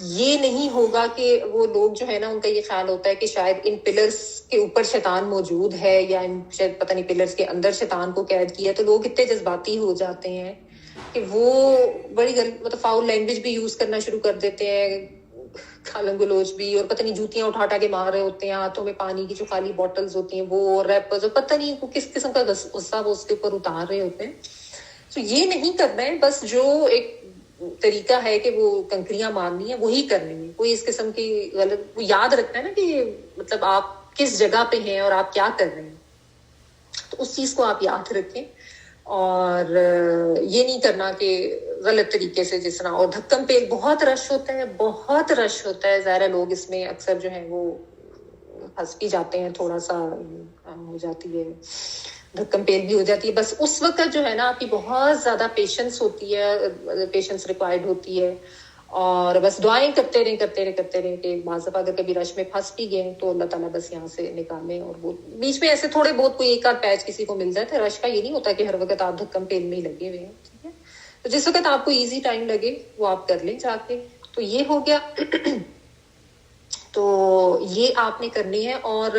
یہ نہیں ہوگا کہ وہ لوگ جو ہے نا, ان کا یہ خیال ہوتا ہے کہ شاید ان پلرز کے اوپر شیطان موجود ہے, یا ان شاید پتہ نہیں پلرز کے اندر شیطان کو قید کیا. تو لوگ اتنے جذباتی ہو جاتے ہیں کہ وہ بڑی مطلب فاؤل لینگویج بھی یوز کرنا شروع کر دیتے ہیں, گالاں گلوچ بھی, اور پتہ نہیں جوتیاں اٹھا کے مار رہے ہوتے ہیں, ہاتھوں میں پانی کی جو خالی بوٹلز ہوتی ہیں وہ, ریپرز, اور پتہ نہیں کس قسم کا غصہ وہ اس کے اوپر اتار رہے ہوتے ہیں. تو یہ نہیں کرنا ہے. بس جو ایک طریقہ ہے کہ وہ کنکریاں مارنی ہے وہی کرنی ہے, کوئی اس قسم کی غلط, وہ یاد رکھنا ہے نا کہ مطلب آپ کس جگہ پہ ہیں اور آپ کیا کر رہے ہیں, تو اس چیز کو آپ یاد رکھیں. اور یہ نہیں کرنا کہ غلط طریقے سے جس طرح. اور دھکم پیل بہت رش ہوتا ہے, بہت رش ہوتا ہے, ظاہر لوگ اس میں اکثر جو ہیں وہ پھنس بھی جاتے ہیں, تھوڑا سا ہو جاتی ہے, دھکم پیل بھی ہو جاتی ہے. بس اس وقت جو ہے نا آپ کی بہت زیادہ پیشنس ہوتی ہے, پیشنس ریکوائرڈ ہوتی ہے, اور بس دعائیں کرتے رہیں کہ بعض دفعہ اگر کبھی رش میں پھنس بھی گئے تو اللہ تعالیٰ بس یہاں سے نکالیں. اور وہ بیچ میں ایسے تھوڑے بہت کوئی ایک آدھ پیچ کسی کو مل جاتا ہے, رش کا یہ نہیں ہوتا کہ ہر وقت آپ دھکم پیل میں ہی لگے ہوئے ہیں, ٹھیک ہے. تو جس وقت آپ کو ایزی ٹائم لگے وہ آپ کر لیں جا کے. تو یہ ہو گیا. تو یہ آپ نے کرنی ہے. اور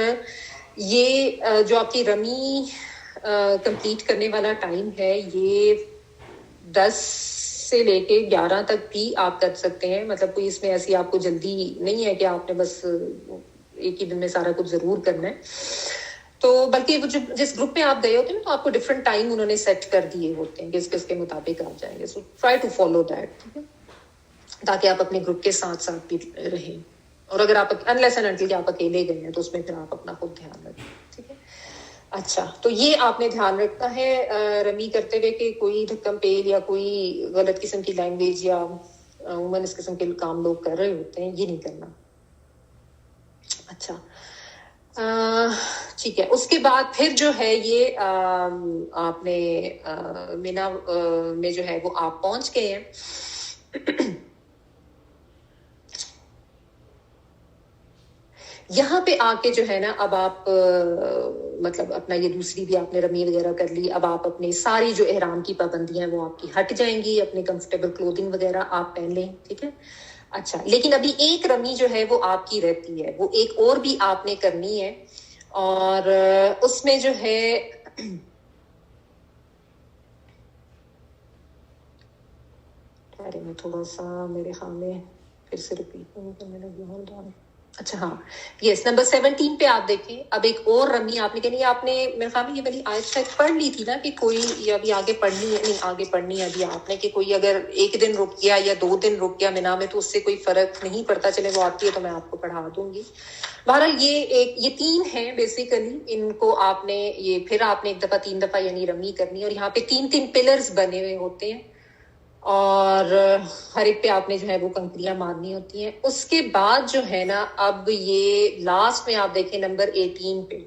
یہ جو آپ کی رمی کمپلیٹ کرنے والا ٹائم ہے, یہ 10 سے لے کے 11 تک بھی آپ کر سکتے ہیں. مطلب کوئی اس میں ایسی آپ کو جلدی نہیں ہے کہ آپ نے بس ایک ہی دن میں سارا کچھ ضرور کرنا ہے. تو بلکہ وہ جس گروپ میں آپ گئے ہوتے ہیں نا, تو آپ کو ڈفرینٹ ٹائم انہوں نے سیٹ کر دیے ہوتے ہیں, کس کے مطابق آپ جائیں گے. So try to follow that, ٹھیک ہے, تاکہ آپ اپنے گروپ کے ساتھ بھی رہیں. اور اگر آپ انلیس اینڈ انٹل کہ آپ اکیلے گئے ہیں تو اس میں پھر آپ اپنا خود دھیان رکھیں, ٹھیک ہے. اچھا, تو یہ آپ نے دھیان رکھنا ہے رمی کرتے ہوئے کہ کوئی دھکم پیل یا کوئی غلط قسم کی لینگویج یا عموماً اس قسم کے کام لوگ کر رہے ہوتے ہیں, یہ نہیں کرنا. اچھا, ٹھیک ہے. اس کے بعد پھر جو ہے یہ آپ نے مینا میں جو ہے وہ آپ پہنچ گئے ہیں. یہاں پہ آ کے جو ہے نا اب آپ مطلب اپنا یہ دوسری بھی آپ نے رمی وغیرہ کر لی. اب آپ اپنی ساری جو احرام کی پابندیاں ہیں وہ آپ کی ہٹ جائیں گی, اپنے کمفرٹیبل کلودنگ وغیرہ آپ پہن لیں, ٹھیک ہے. اچھا, لیکن ابھی ایک رمی جو ہے وہ آپ کی رہتی ہے, وہ ایک اور بھی آپ نے کرنی ہے. اور اس میں جو ہے میں تھوڑا سا میرے خیال میں پھر سے ریپیٹ نہیں کرنے لگی ہوں. اچھا ہاں, یس, نمبر 17 پہ آپ دیکھیں. اب ایک اور رمی آپ نے کہنی, آپ نے میرے خیال میں یہ والی آیت شاید پڑھ لی تھی نا کہ کوئی یہ ابھی آگے پڑھنی ہے, نہیں آگے پڑھنی ہے ابھی آپ نے, کہ کوئی اگر 1 دن رک گیا یا 2 دن رک گیا مینا میں تو اس سے کوئی فرق نہیں پڑتا. چلے وہ آتی ہے تو میں آپ کو پڑھا دوں گی. بہرحال یہ 3 ہیں بیسیکلی. ان کو آپ نے یہ پھر آپ نے ایک دفعہ 3 دفعہ یعنی رمی کرنی, اور یہاں پہ 3 پلرز بنے ہوئے ہوتے ہیں, اور ہر ایک پہ آپ نے جو ہے وہ کنکریاں مارنی ہوتی ہیں. اس کے بعد جو ہے نا اب یہ لاسٹ میں آپ دیکھیں نمبر 18 پہ,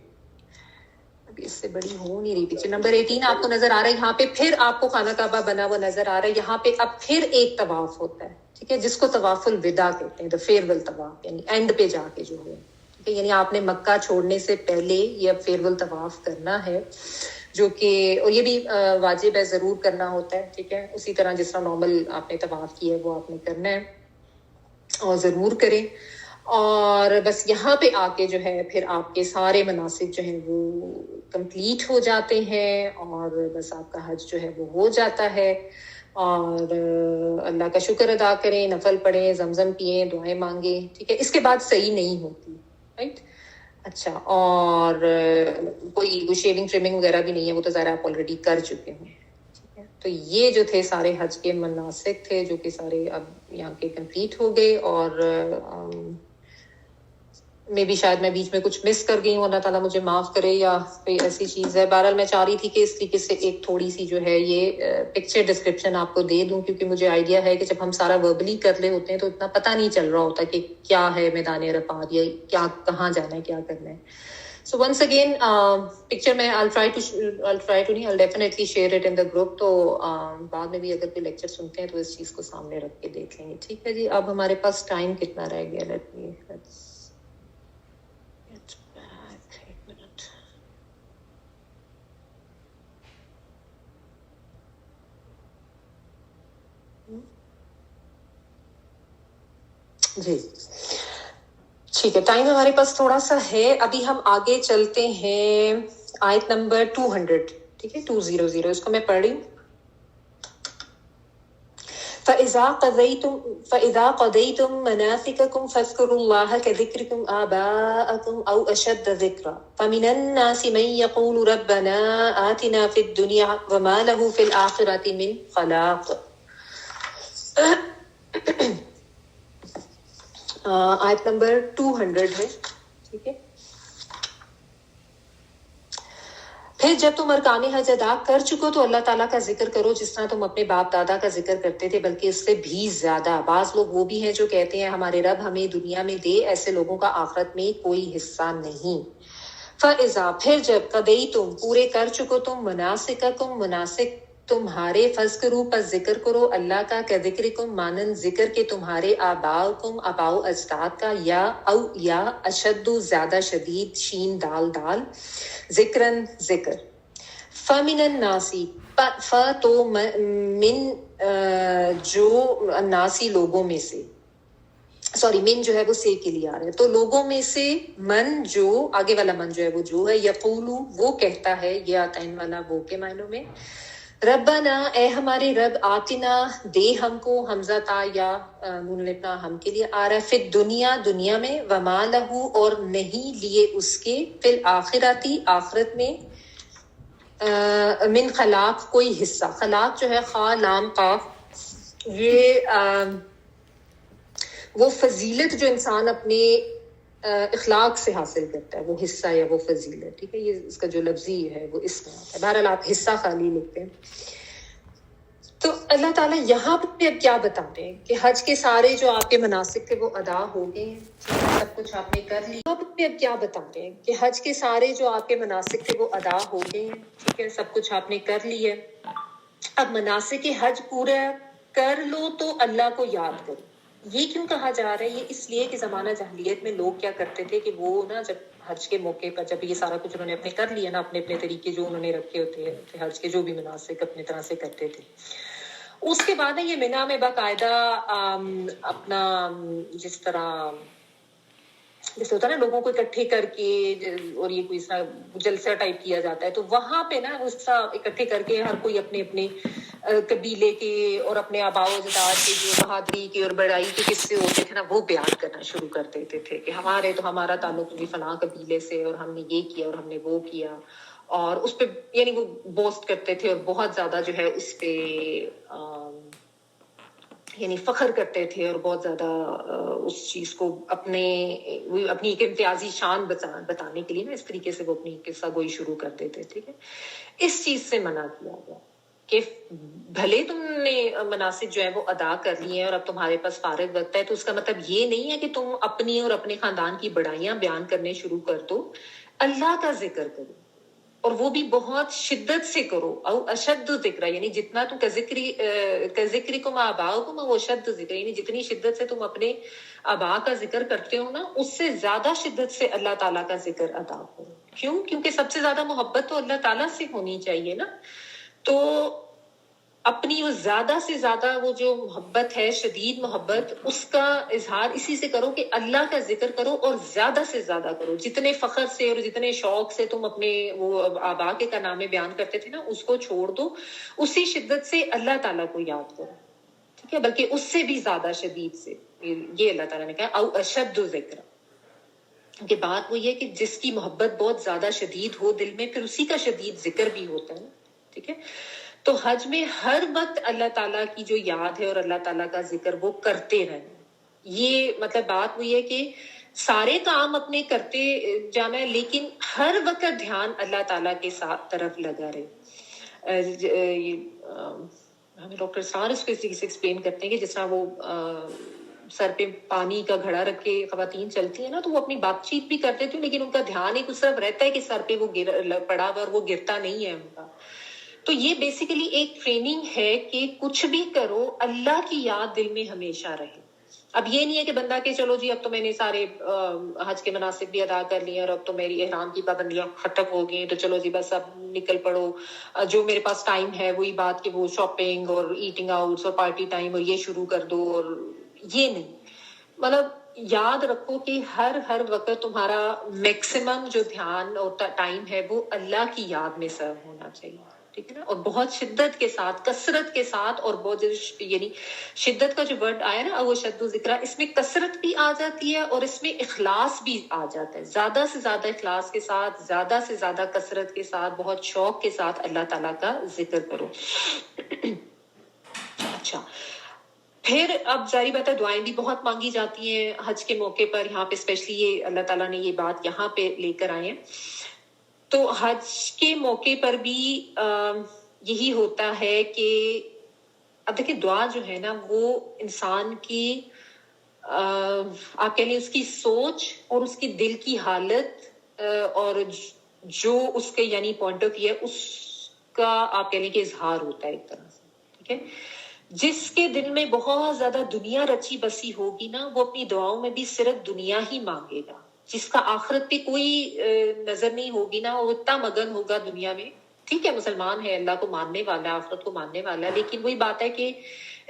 ابھی اس سے بڑی ہو نہیں رہی پیچھے, نمبر 18 آپ کو نظر آ رہا ہے. یہاں پہ پھر آپ کو خانہ کعبہ بنا ہوا نظر آ رہا ہے. یہاں پہ اب پھر ایک طواف ہوتا ہے, ٹھیک ہے, جس کو طواف الوداع کہتے ہیں, دا فیئر ویل طواف, یعنی اینڈ پہ جا کے جو ہے, ٹھیک ہے. یعنی آپ نے مکہ چھوڑنے سے پہلے یہ اب فیئر ویل طواف کرنا ہے, جو کہ اور یہ بھی واجب ہے, ضرور کرنا ہوتا ہے, ٹھیک ہے. اسی طرح جس طرح نارمل آپ نے طواف کیا ہے وہ آپ نے کرنا ہے, اور ضرور کریں. اور بس یہاں پہ آ کے جو ہے پھر آپ کے سارے مناسک جو ہیں وہ کمپلیٹ ہو جاتے ہیں, اور بس آپ کا حج جو ہے وہ ہو جاتا ہے. اور اللہ کا شکر ادا کریں, نفل پڑھیں, زمزم پئیں, دعائیں مانگیں, ٹھیک ہے. اس کے بعد صحیح نہیں ہوتی, رائٹ. اچھا, اور کوئی شیونگ ٹریمنگ وغیرہ بھی نہیں ہے, وہ تو ظاہر آپ آلریڈی کر چکے ہوں, ٹھیک ہے. تو یہ جو تھے سارے حج کے مناسک تھے جو کہ سارے اب یہاں کے کمپلیٹ ہو گئے. اور میں بھی شاید میں بیچ میں کچھ مس کر گئی ہوں, اللہ تعالیٰ مجھے معاف کرے, یا کوئی ایسی چیز ہے. بہرحال میں چاہ رہی تھی کہ اس طریقے سے ایک تھوڑی سی جو ہے یہ پکچر ڈسکرپشن آپ کو دے دوں, کیونکہ مجھے آئیڈیا ہے کہ جب ہم سارا وربلی کر لے ہوتے ہیں تو اتنا پتہ نہیں چل رہا ہوتا کہ کیا ہے میدان عرفات, یا کیا کہاں جانا ہے, کیا کرنا ہے. So once again, picture میں I'll try to نہیں, I'll definitely share it in the group. تو بعد میں بھی اگر کوئی لیکچر سنتے ہیں تو اس چیز کو سامنے رکھ کے دیکھ لیں گے, ٹھیک ہے جی. اب ہمارے پاس ٹائم کتنا رہ گیا, let's get back, ایک منٹ. جی ٹھیک ہے, ٹائم ہمارے پاس تھوڑا سا ہے. ابھی ہم آگے چلتے ہیں آیت نمبر 200, ٹھیک ہے, 200. اس کو میں پڑھ رہی ہوں. فَإِذَا قَضَيْتُم مَنَاسِكَكُمْ فَاذْكُرُوا اللَّهَ كَذِكْرِكُمْ آبَاءَكُمْ أَوْ أَشَدَّ ذِكْرًا فَمِنَ النَّاسِ مَن يَقُولُ رَبَّنَا آتِنَا فِي الدُّنْيَا وَمَا لَهُ فِي الْآخِرَةِ مِنْ خَلَاقٍ. آیت نمبر 200 ہے, ٹھیک ہے. پھر جب تم ارکان حج ادا کر چکو تو اللہ تعالیٰ کا ذکر کرو جس طرح تم اپنے باپ دادا کا ذکر کرتے تھے، بلکہ اس سے بھی زیادہ۔ بعض لوگ وہ بھی ہیں جو کہتے ہیں ہمارے رب ہمیں دنیا میں دے، ایسے لوگوں کا آخرت میں کوئی حصہ نہیں۔ فَإِذَا پھر جب قَضَيْتُم پورے کر چکو تم مناسککم مناسک تمہارے، فذکروا پس ذکر کرو اللہ کا، کذکرکم مانند ذکر کے تمہارے، آباؤکم آباؤ اجداد کا، یا اشد زیادہ شدید، شین دال دال، ذکرن ذکر۔ فَمِنَ النَّاسِ تو من جو ناسی لوگوں میں سے، سوری من جو ہے وہ سے کے لیے آ رہا ہے، تو لوگوں میں سے من جو، آگے والا من جو ہے وہ جو ہے، یقولو وہ کہتا ہے، یہ آتا ہے ان والا وہ کے معنوں میں، ربنا اے ہمارے رب، آتنا دے ہم کو، حمزہ تا یا نون لبنا ہم کے لیے آ رہا ہے، فی دنیا دنیا میں، وما لہو اور نہیں لیے اس کے، فی الآخراتی آخرت میں، من خلاق کوئی حصہ۔ خلاق جو ہے خا لام قاف، یہ وہ فضیلت جو انسان اپنے اخلاق سے حاصل کرتا ہے، وہ حصہ یا وہ فضیلت، ٹھیک ہے، یہ اس کا جو لفظی ہے وہ اس میں آتا ہے۔ بہرحال آپ حصہ خالی لکھتے ہیں۔ تو اللہ تعالیٰ یہاں پہ اب کیا بتاتے ہیں کہ حج کے سارے جو آپ کے مناسک تھے وہ ادا ہو گئے ہیں، سب کچھ آپ نے کر لیا۔ یہاں پہ اب کیا بتاتے ہیں کہ حج کے سارے جو آپ کے مناسک تھے وہ ادا ہو گئے ہیں، ٹھیک ہے، سب کچھ آپ نے کر لیا ہے۔ اب مناسک حج پورا کر لو تو اللہ کو یاد کرو۔ یہ کیوں کہا جا رہا ہے؟ یہ اس لیے کہ زمانہ جاہلیت میں لوگ کیا کرتے تھے کہ وہ نا جب حج کے موقع پر جب یہ سارا کچھ انہوں نے اپنے کر لیا نا، اپنے اپنے طریقے جو انہوں نے رکھے ہوتے ہیں حج کے، جو بھی مناسک اپنے طرح سے کرتے تھے، اس کے بعد یہ مینا میں باقاعدہ اپنا جس طرح جیسے ہوتا ہے نا لوگوں کو اکٹھے کر کے اور یہ کوئی اس طرح جلسہ ٹائپ کیا جاتا ہے، تو وہاں پہ نا اس طرح اکٹھے کر کے ہر کوئی اپنے اپنے قبیلے کے اور اپنے آباء و اجداد کے جو بہادری کے اور بڑائی کے قصے ہوتے تھے نا وہ بیان کرنا شروع کر دیتے تھے کہ ہمارا تعلق بھی فلاں قبیلے سے اور ہم نے یہ کیا اور ہم نے وہ کیا، اور اس پہ یعنی وہ بوسٹ کرتے تھے اور بہت زیادہ جو ہے اس پہ یعنی فخر کرتے تھے اور بہت زیادہ اس چیز کو اپنی ایک امتیازی شان بتانے کے لیے نا اس طریقے سے وہ اپنی قصہ گوئی شروع کرتے تھے، ٹھیک ہے۔ اس چیز سے منع کیا گیا کہ بھلے تم نے مناسک جو ہے وہ ادا کر لی ہیں اور اب تمہارے پاس فارغ وقت ہے، تو اس کا مطلب یہ نہیں ہے کہ تم اپنی اور اپنے خاندان کی بڑائیاں بیان کرنے شروع کر دو، اللہ کا ذکر کرو اور وہ بھی بہت شدت سے کرو، او اشد ذکر، یعنی جتنا تم کذکرکم آباؤکم او اشد ذکر، یعنی جتنی شدت سے تم اپنے آباء کا ذکر کرتے ہو نا، اس سے زیادہ شدت سے اللہ تعالیٰ کا ذکر ادا کرو۔ کیوں؟ کیونکہ سب سے زیادہ محبت تو اللہ تعالیٰ سے ہونی چاہیے نا، تو اپنی وہ زیادہ سے زیادہ وہ جو محبت ہے، شدید محبت، اس کا اظہار اسی سے کرو کہ اللہ کا ذکر کرو اور زیادہ سے زیادہ کرو۔ جتنے فخر سے اور جتنے شوق سے تم اپنے وہ آباء کے کارنامے بیان کرتے تھے نا، اس کو چھوڑ دو، اسی شدت سے اللہ تعالیٰ کو یاد کرو، ٹھیک ہے، بلکہ اس سے بھی زیادہ شدید سے، یہ اللہ تعالیٰ نے کہا او اشد ذکر، کہ بات وہ یہ کہ جس کی محبت بہت زیادہ شدید ہو دل میں، پھر اسی کا شدید ذکر بھی ہوتا ہے نا، ٹھیک ہے۔ تو حج میں ہر وقت اللہ تعالیٰ کی جو یاد ہے اور اللہ تعالیٰ کا ذکر وہ کرتے رہیں۔ یہ مطلب بات وہی ہے کہ سارے کام اپنے کرتے جانا ہے، لیکن ہر وقت دھیان اللہ تعالیٰ کے ساتھ طرف لگا رہے۔ ہمیں ڈاکٹر سار اس کو اس طریقے سے ایکسپلین کرتے ہیں کہ جس طرح وہ سر پہ پانی کا گھڑا رکھ کے خواتین چلتی ہیں نا، تو وہ اپنی بات چیت بھی کرتے تھے لیکن ان کا دھیان ایک اس طرف رہتا ہے کہ سر پہ وہ پڑا ہوا اور وہ گرتا نہیں ہے ان کا۔ تو یہ بیسیکلی ایک ٹریننگ ہے کہ کچھ بھی کرو اللہ کی یاد دل میں ہمیشہ رہے۔ اب یہ نہیں ہے کہ بندہ کہ چلو جی اب تو میں نے سارے حج کے مناسک بھی ادا کر لیے اور اب تو میری احرام کی پابندیاں ختم ہو گئی ہیں، تو چلو جی بس اب نکل پڑو، جو میرے پاس ٹائم ہے وہی بات کہ وہ شاپنگ اور ایٹنگ آؤٹس اور پارٹی ٹائم اور یہ شروع کر دو، اور یہ نہیں، مطلب یاد رکھو کہ ہر وقت تمہارا میکسیمم جو دھیان اور ٹائم ہے وہ اللہ کی یاد میں سرو ہونا چاہیے، ٹھیک ہے نا، اور بہت شدت کے ساتھ، کثرت کے ساتھ، اور بہت یعنی شدت کا جو ورڈ آیا نا وہ شد و ذکر، اس میں کثرت بھی آ جاتی ہے اور اس میں اخلاص بھی آ جاتا ہے، زیادہ سے زیادہ اخلاص کے ساتھ، زیادہ سے زیادہ کثرت کے ساتھ، بہت شوق کے ساتھ اللہ تعالیٰ کا ذکر کرو۔ اچھا، پھر اب ظاہر بات ہے دعائیں بھی بہت مانگی جاتی ہیں حج کے موقع پر، یہاں پہ اسپیشلی یہ اللہ تعالیٰ نے یہ بات یہاں پہ لے کر آئے ہیں۔ تو حج کے موقع پر بھی یہی ہوتا ہے کہ اب دیکھیں دعا جو ہے نا وہ انسان کی آپ کہہ لیں اس کی سوچ اور اس کی دل کی حالت اور جو اس کے یعنی پوائنٹ آف ویو ہے اس کا آپ کہہ لیں کہ اظہار ہوتا ہے ایک طرح سے. ٹھیک ہے. جس کے دل میں بہت زیادہ دنیا رچی بسی ہوگی نا وہ اپنی دعاؤں میں بھی صرف دنیا ہی مانگے گا. جس کا آخرت پہ کوئی نظر نہیں ہوگی نا وہ اتنا مگن ہوگا دنیا میں. ٹھیک ہے مسلمان ہے اللہ کو ماننے والا آخرت کو ماننے والا لیکن وہی بات ہے کہ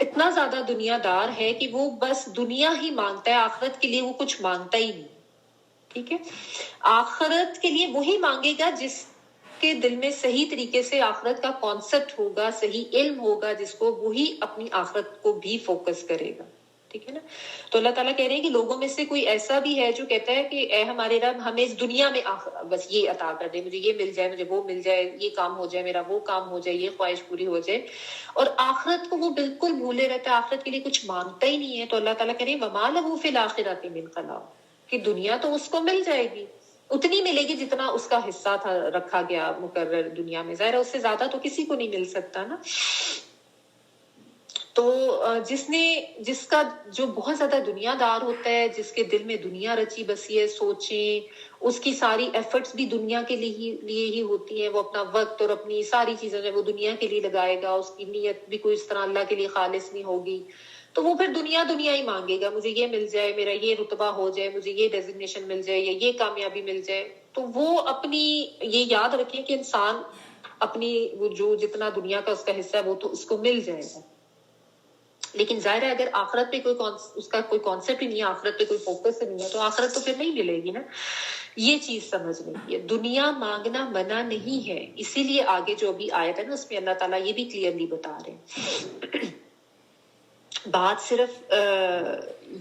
اتنا زیادہ دنیا دار ہے کہ وہ بس دنیا ہی مانگتا ہے آخرت کے لیے وہ کچھ مانگتا ہی نہیں. ٹھیک ہے. آخرت کے لیے وہی مانگے گا جس کے دل میں صحیح طریقے سے آخرت کا کانسیپٹ ہوگا صحیح علم ہوگا جس کو وہی اپنی آخرت کو بھی فوکس کرے گا. ٹھیک ہے نا. تو اللہ تعالیٰ کہہ رہے ہیں کہ لوگوں میں سے کوئی ایسا بھی ہے جو کہتا ہے کہ اے ہمارے رب ہمیں اس دنیا میں بس یہ عطا کر دے مجھے یہ مل جائے مجھے وہ مل جائے یہ کام ہو جائے میرا وہ کام ہو جائے یہ خواہش پوری ہو جائے اور آخرت کو وہ بالکل بھولے رہتا ہے آخرت کے لیے کچھ مانگتا ہی نہیں ہے. تو اللہ تعالیٰ کہہ رہے ہیں وما لہ فی الآخرۃ من خلاق کہ دنیا تو اس کو مل جائے گی اتنی ملے گی جتنا اس کا حصہ تھا رکھا گیا مقرر دنیا میں. ظاہر اس سے زیادہ تو کسی کو نہیں مل سکتا نا. تو جس کا جو بہت زیادہ دنیا دار ہوتا ہے جس کے دل میں دنیا رچی بسی ہے سوچیں اس کی ساری ایفرٹس بھی دنیا کے لیے ہی ہوتی ہیں. وہ اپنا وقت اور اپنی ساری چیزیں جو وہ دنیا کے لیے لگائے گا اس کی نیت بھی کوئی اس طرح اللہ کے لیے خالص نہیں ہوگی تو وہ پھر دنیا ہی مانگے گا مجھے یہ مل جائے میرا یہ رتبہ ہو جائے مجھے یہ ڈیزگنیشن مل جائے یا یہ کامیابی مل جائے. تو وہ اپنی یہ یاد رکھیں کہ انسان اپنی وہ جو جتنا دنیا کا اس کا حصہ ہے وہ تو اس کو مل جائے گا لیکن ظاہر ہے اگر آخرت پہ اس کا کوئی کانسیپٹ ہی نہیں ہے آخرت پہ کوئی فوکس نہیں ہے تو آخرت تو پھر نہیں ملے گی نا. یہ چیز سمجھنے کی ہے. دنیا مانگنا منع نہیں ہے اسی لیے آگے جو ابھی آیت ہے نا اس میں اللہ تعالیٰ یہ بھی کلیئرلی بتا رہے ہیں. بات صرف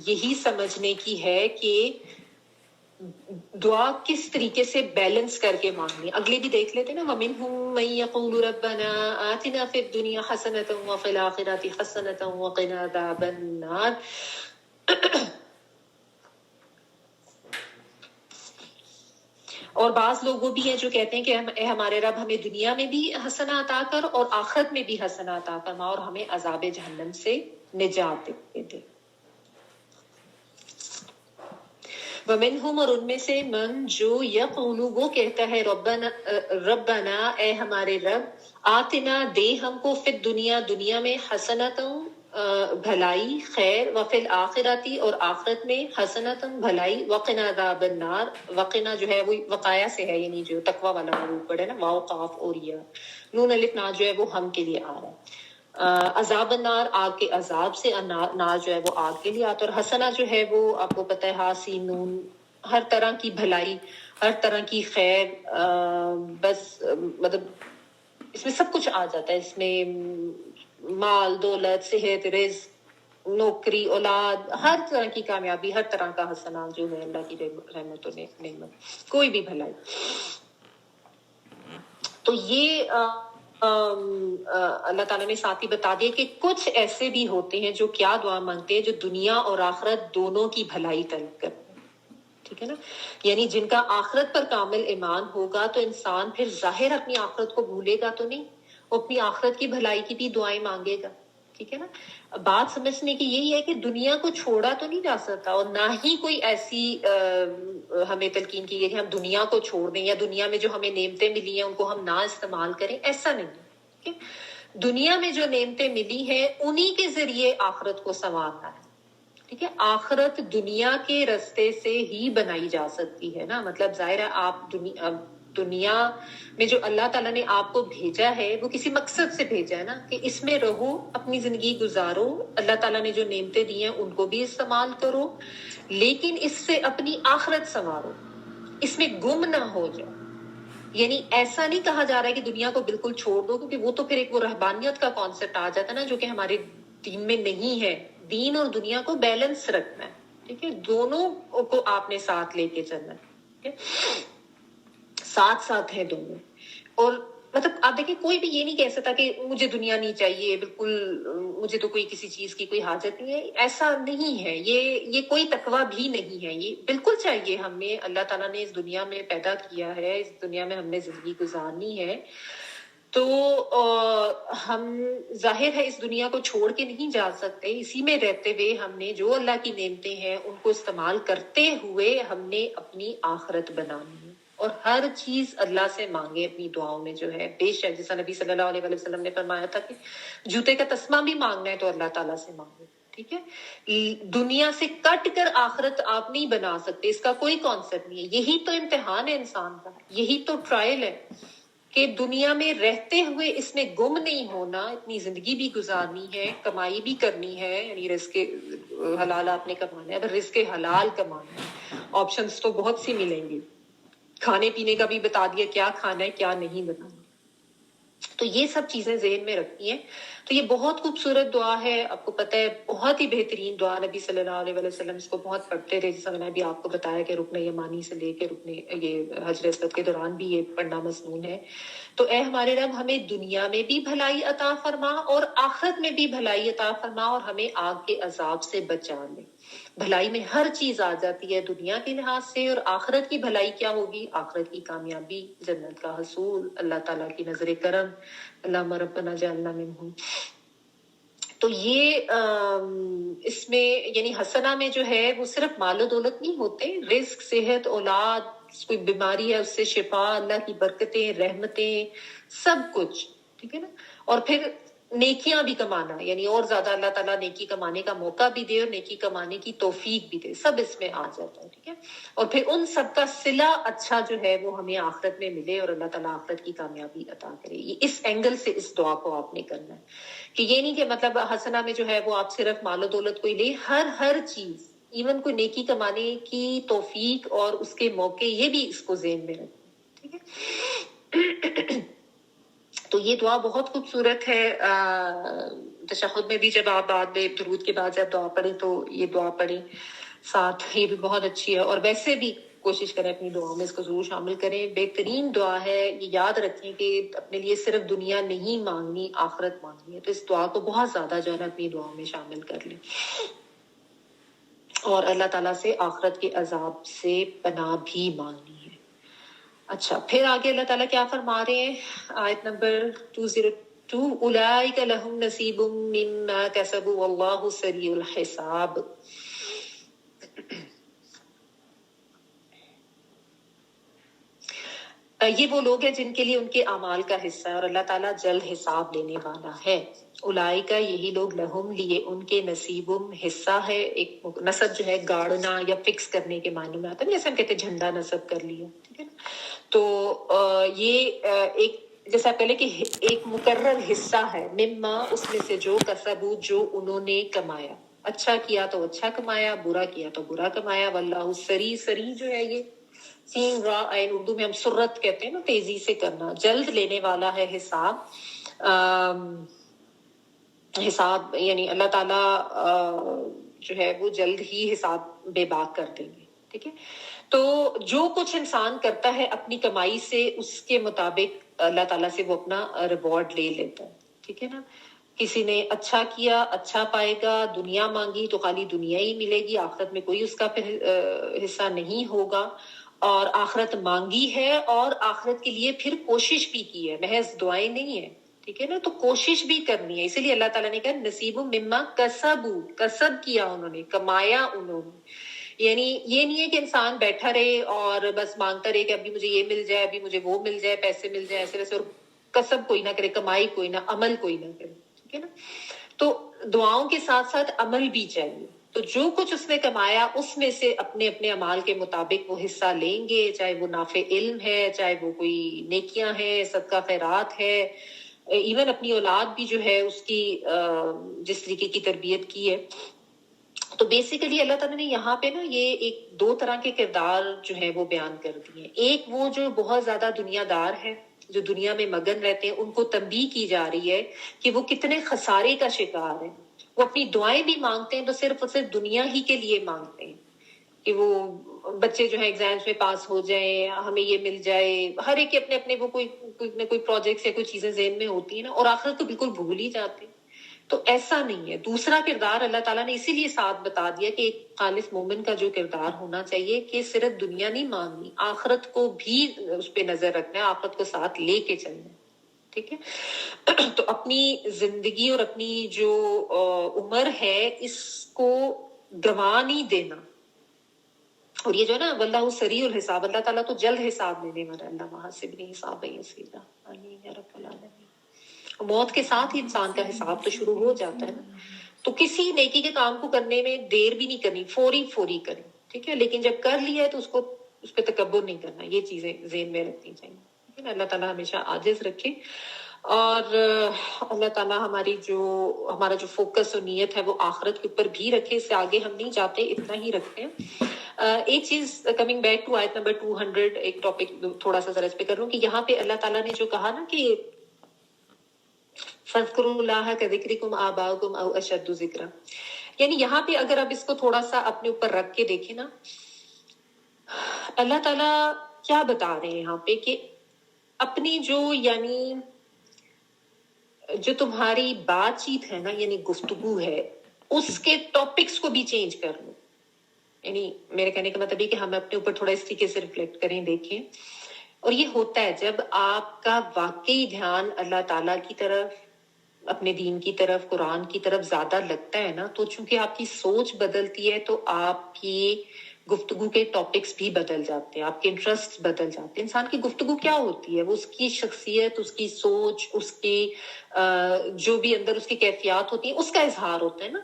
یہی سمجھنے کی ہے کہ دعا کس طریقے سے بیلنس کر کے مانگنی. اگلے بھی دیکھ لیتے نا وَمِنْهُمْ مَن يَقُولُ رَبَّنَا آتِنَا فِي الدُّنْيَا حَسَنَةً وَفِي الْآخِرَةِ حَسَنَةً وَقِنَا عَذَابَ النَّارِ. اور بعض لوگ وہ بھی ہیں جو کہتے ہیں کہ اے ہمارے رب ہمیں دنیا میں بھی حسنہ عطا کر اور آخرت میں بھی حسنہ عطا فرما اور ہمیں عذاب جہنم سے نجات دے. وَمِنْهُمْ اور ان میں سے من جو یقول وہ کہتا ہے ربنا اے ہمارے رب آتنا دے ہم کو فی الدنیا دنیا میں حسنتاً بھلائی خیر وفی الآخرتی اور آخرت میں حسنتاً بھلائی وقنا عذاب النار. وقنا جو ہے وہ وقایا سے ہے یعنی جو تقوی والا حروف پڑھے نا واو قاف اور یا نون الف نا جو ہے وہ ہم کے لیے آ رہا ہے. عذاب النار آگ کے عذاب سے نار جو ہے وہ آگ کے لیے آتا اور حسنہ جو ہے وہ آپ کو پتہ ہے حاسین نون ہر طرح کی بھلائی ہر طرح کی خیر بس مطلب اس میں سب کچھ آ جاتا ہے. اس میں مال دولت صحت رزق نوکری اولاد ہر طرح کی کامیابی ہر طرح کا حسنہ جو ہے اللہ کی رحمت و نعمت کوئی بھی بھلائی. تو یہ اللہ تعالیٰ نے ساتھ ہی بتا دیا کہ کچھ ایسے بھی ہوتے ہیں جو کیا دعا مانگتے ہیں جو دنیا اور آخرت دونوں کی بھلائی طلب کرتے ہیں. ٹھیک ہے نا. یعنی جن کا آخرت پر کامل ایمان ہوگا تو انسان پھر ظاہر اپنی آخرت کو بھولے گا تو نہیں وہ اپنی آخرت کی بھلائی کی بھی دعائیں مانگے گا. ٹھیک ہے نا. بات سمجھنے کی یہی ہے کہ دنیا کو چھوڑا تو نہیں جا سکتا اور نہ ہی کوئی ایسی ہمیں تلقین کی گئی کہ ہم دنیا کو چھوڑ دیں یا دنیا میں جو ہمیں نعمتیں ملی ہیں ان کو ہم نہ استعمال کریں. ایسا نہیں ہے. دنیا میں جو نعمتیں ملی ہیں انہی کے ذریعے آخرت کو سنوارنا ہے. ٹھیک ہے. آخرت دنیا کے رستے سے ہی بنائی جا سکتی ہے نا. مطلب ظاہر ہے آپ دنیا میں جو اللہ تعالیٰ نے آپ کو بھیجا ہے وہ کسی مقصد سے بھیجا ہے نا کہ اس میں رہو اپنی زندگی گزارو اللہ تعالیٰ نے جو نعمتیں دی ہیں ان کو بھی استعمال کرو لیکن اس سے اپنی آخرت سنوارو اس میں گم نہ ہو جاؤ. یعنی ایسا نہیں کہا جا رہا ہے کہ دنیا کو بالکل چھوڑ دو کیونکہ وہ تو پھر ایک وہ رہبانیت کا کانسیپٹ آ جاتا ہے نا جو کہ ہمارے دین میں نہیں ہے. دین اور دنیا کو بیلنس رکھنا ہے. ٹھیک ہے. دونوں کو آپ نے ساتھ لے کے چلنا ہے. ٹھیک ہے. ساتھ ہیں دونوں. اور مطلب آپ دیکھیں کوئی بھی یہ نہیں کہہ سکتا کہ مجھے دنیا نہیں چاہیے، بالکل مجھے تو کوئی کسی چیز کی کوئی حاجت نہیں ہے، ایسا نہیں ہے، یہ کوئی تقویٰ بھی نہیں ہے، یہ بالکل چاہیے ہمیں، اللہ تعالیٰ نے اس دنیا میں پیدا کیا ہے، اس دنیا میں ہم نے زندگی گزارنی ہے، تو ہم ظاہر ہے اس دنیا کو چھوڑ کے نہیں جا سکتے، اسی میں رہتے ہوئے ہم نے جو اللہ کی نعمتیں ہیں ان کو استعمال کرتے ہوئے ہم نے اپنی آخرت بنانی ہے، اور ہر چیز اللہ سے مانگے اپنی دعاؤں میں جو ہے، بے شک جیسا نبی صلی اللہ علیہ وسلم نے فرمایا تھا کہ جوتے کا تسمہ بھی مانگنا ہے تو اللہ تعالیٰ سے مانگو، ٹھیک ہے، دنیا سے کٹ کر آخرت آپ نہیں بنا سکتے، اس کا کوئی کانسیپٹ نہیں ہے، یہی تو امتحان ہے انسان کا، یہی تو ٹرائل ہے کہ دنیا میں رہتے ہوئے اس میں گم نہیں ہونا، اتنی زندگی بھی گزارنی ہے، کمائی بھی کرنی ہے، یعنی رزق حلال آپ نے کمانا ہے، اگر رزق حلال کمانا ہے آپشنز تو بہت سی ملیں گی، کھانے پینے کا بھی بتا دیا کیا کھانا ہے کیا نہیں بتانا، تو یہ سب چیزیں ذہن میں رکھتی ہیں، تو یہ بہت خوبصورت دعا ہے، آپ کو پتہ ہے بہت ہی بہترین دعا، نبی صلی اللہ علیہ وسلم اس کو بہت پڑھتے تھے، جیسا میں نے بھی آپ کو بتایا کہ رکن یمانی سے لے کے رکن یہ حجر اسود کے دوران بھی یہ پڑھنا مسنون ہے، تو اے ہمارے رب ہمیں دنیا میں بھی بھلائی عطا فرما اور آخرت میں بھی بھلائی عطا فرما، اور ہمیں آگ کے عذاب سے بچا لے، بھلائی میں ہر چیز آ جاتی ہے دنیا کے لحاظ سے، اور آخرت کی بھلائی کیا ہوگی؟ آخرت کی کامیابی، جنت کا حصول، اللہ تعالیٰ کی نظر کرم، اللہم ربنا جعلنا منہم۔ تو یہ اس میں یعنی حسنہ میں جو ہے وہ صرف مال و دولت نہیں ہوتے، رزق، صحت، اولاد، کوئی بیماری ہے اس سے شفا، اللہ کی برکتیں، رحمتیں، سب کچھ، ٹھیک ہے نا، اور پھر نیکیاں بھی کمانا، یعنی اور زیادہ اللہ تعالیٰ نیکی کمانے کا موقع بھی دے اور نیکی کمانے کی توفیق بھی دے، سب اس میں آ جاتا ہے، ٹھیک ہے، اور پھر ان سب کا صلہ اچھا جو ہے وہ ہمیں آخرت میں ملے اور اللہ تعالیٰ آخرت کی کامیابی عطا کرے، یہ اس اینگل سے اس دعا کو آپ نے کرنا ہے، کہ یہ نہیں کہ مطلب حسنہ میں جو ہے وہ آپ صرف مال و دولت کو ہی لیں، ہر چیز، ایون کوئی نیکی کمانے کی توفیق اور اس کے موقع، یہ بھی اس کو ذہن میں رکھیں، ٹھیک ہے۔ تو یہ دعا بہت خوبصورت ہے، تشہد میں بھی جب آپ بعد میں درود کے بعد جب دعا پڑھیں تو یہ دعا پڑھیں ساتھ، یہ بھی بہت اچھی ہے، اور ویسے بھی کوشش کریں اپنی دعاؤں میں اس کو ضرور شامل کریں، بہترین دعا ہے، یہ یاد رکھیں کہ اپنے لیے صرف دنیا نہیں مانگنی، آخرت مانگنی ہے، تو اس دعا کو بہت زیادہ جو ہے نا اپنی دعاؤں میں شامل کر لیں، اور اللہ تعالیٰ سے آخرت کے عذاب سے پناہ بھی مانگنی ہے۔ اچھا، پھر آگے اللہ تعالیٰ کیا فرما رہے ہیں، آیت نمبر 202، اولئک لہم نصیب مما کسبوا واللہ سریع الحساب۔ یہ وہ لوگ ہیں جن کے لیے ان کے اعمال کا حصہ ہے اور اللہ تعالیٰ جلد حساب لینے والا ہے۔ اولئک، یہی لوگ، لہم، لیے، ان کے، نصیبم، حصہ ہے، ایک نصب جو ہے گاڑنا یا فکس کرنے کے معنی میں آتا ہے، جیسے ہم کہتے ہیں جھنڈا نصب کر لیا، ٹھیک ہے نا، تو یہ ایک جیسا پہلے کہ ایک مقرر حصہ ہے، مما، اس میں سے، جو، کسبو، جو انہوں نے کمایا، اچھا کیا تو اچھا کمایا، برا کیا تو برا کمایا، واللہ سری، سری جو ہے یہ سین را عین، اردو میں ہم سرت کہتے ہیں نا، تیزی سے کرنا، جلد لینے والا ہے حساب، حساب یعنی اللہ تعالیٰ جو ہے وہ جلد ہی حساب بے باک کر دیں گے، ٹھیک ہے، تو جو کچھ انسان کرتا ہے اپنی کمائی سے اس کے مطابق اللہ تعالیٰ سے وہ اپنا ریوارڈ لے لیتا ہے، ٹھیک ہے نا، کسی نے اچھا کیا اچھا پائے گا، دنیا مانگی تو خالی دنیا ہی ملے گی، آخرت میں کوئی اس کا پھر حصہ نہیں ہوگا، اور آخرت مانگی ہے اور آخرت کے لیے پھر کوشش بھی کی ہے، محض دعائیں نہیں ہیں، ٹھیک ہے نا، تو کوشش بھی کرنی ہے، اسی لیے اللہ تعالیٰ نے کہا نصیب مما کسبو، کسب کیا انہوں نے، کمایا انہوں نے، یعنی یہ نہیں ہے کہ انسان بیٹھا رہے اور بس مانگتا رہے کہ ابھی مجھے یہ مل جائے، ابھی مجھے وہ مل جائے، پیسے مل جائے، ایسے ویسے، اور کسب کوئی نہ کرے، کمائی کوئی نہ، عمل کوئی نہ کرے، ٹھیک ہے نا، تو دعاؤں کے ساتھ ساتھ عمل بھی چاہیے، تو جو کچھ اس نے کمایا اس میں سے اپنے اپنے اعمال کے مطابق وہ حصہ لیں گے، چاہے وہ نافع علم ہے، چاہے وہ کوئی نیکیاں ہیں، صدقہ خیرات ہے، ایون اپنی اولاد بھی جو ہے اس کی جس طریقے کی تربیت کی ہے، تو بیسیکلی اللہ تعالیٰ نے یہاں پہ نا یہ ایک دو طرح کے کردار جو ہے وہ بیان کر دیے، ایک وہ جو بہت زیادہ دنیا دار ہے، جو دنیا میں مگن رہتے ہیں، ان کو تنبیہ کی جا رہی ہے کہ وہ کتنے خسارے کا شکار ہیں، وہ اپنی دعائیں بھی مانگتے ہیں تو صرف اور صرف دنیا ہی کے لیے مانگتے ہیں، کہ وہ بچے جو ہے ایگزامس میں پاس ہو جائیں, ہمیں یہ مل جائے. ہر ایک کے اپنے اپنے وہ کوئی نہ کوئی پروجیکٹس یا کوئی چیزیں ذہن میں ہوتی ہیں نا, اور آخرت کو بالکل بھول ہی جاتے ہیں. تو ایسا نہیں ہے. دوسرا کردار اللہ تعالیٰ نے اسی لیے ساتھ بتا دیا کہ ایک خالص مومن کا جو کردار ہونا چاہیے کہ صرف دنیا نہیں مانگنی, آخرت کو بھی اس پہ نظر رکھنا ہے, آخرت کو ساتھ لے کے چلنا ہے. ٹھیک ہے. تو اپنی زندگی اور اپنی جو عمر ہے اس کو گنوا نہیں دینا. اور یہ جو ہے نا واللہ سریع الحساب, اللہ تعالیٰ تو جلد حساب لینے والا ہے. اللہ محاسبنی حسابا یسیرا, آمین یا رب العالمین. موت کے ساتھ ہی انسان کا حساب تو شروع ہو جاتا ہے نا. تو کسی نیکی کے کام کو کرنے میں دیر بھی نہیں کرنی, فوری کریں. ٹھیک ہے. لیکن جب کر لیا ہے تو اس پہ تکبر نہیں کرنا. یہ چیزیں ذہن میں رکھنی چاہیے. ٹھیک ہے نا. اللہ تعالیٰ ہمیشہ عاجز رکھے, اور اللہ تعالیٰ ہمارا جو فوکس اور نیت ہے وہ آخرت کے اوپر بھی رکھے. اس سے آگے ہم نہیں جاتے, اتنا ہی رکھتے ہیں. ایک چیز کمنگ بیک ٹو آیت نمبر 200, ایک ٹاپک تھوڑا سا ذرا اس پہ کر لوں کہ یہاں پہ اللہ تعالیٰ نے جو کہا نا کہ فَاذْكُرُوا اللَّهَ كَذِكْرِكُمْ آبَاءَكُمْ أَوْ أَشَدُّ ذِكْرًا, یعنی یہاں پہ اگر آپ اس کو تھوڑا سا اپنے اوپر رکھ کے دیکھیں نا, اللہ تعالیٰ کیا بتا رہے ہیں یہاں پہ کہ اپنی یعنی جو تمہاری بات چیت ہے نا, یعنی گفتگو ہے, اس کے ٹاپکس کو بھی چینج کر لو. یعنی میرے کہنے کا مطلب یہ کہ ہم اپنے اوپر تھوڑا اس طریقے سے ریفلیکٹ کریں, دیکھیں. اور یہ ہوتا ہے جب آپ کا واقعی دھیان اللہ تعالیٰ کی طرف, اپنے دین کی طرف, قرآن کی طرف زیادہ لگتا ہے نا, تو چونکہ آپ کی سوچ بدلتی ہے تو آپ کی گفتگو کے ٹاپکس بھی بدل جاتے ہیں, آپ کے انٹرسٹ بدل جاتے ہیں. انسان کی گفتگو کیا ہوتی ہے, وہ اس کی شخصیت, اس کی سوچ, اس کی جو بھی اندر اس کی کیفیات ہوتی ہیں, اس کا اظہار ہوتا ہے نا.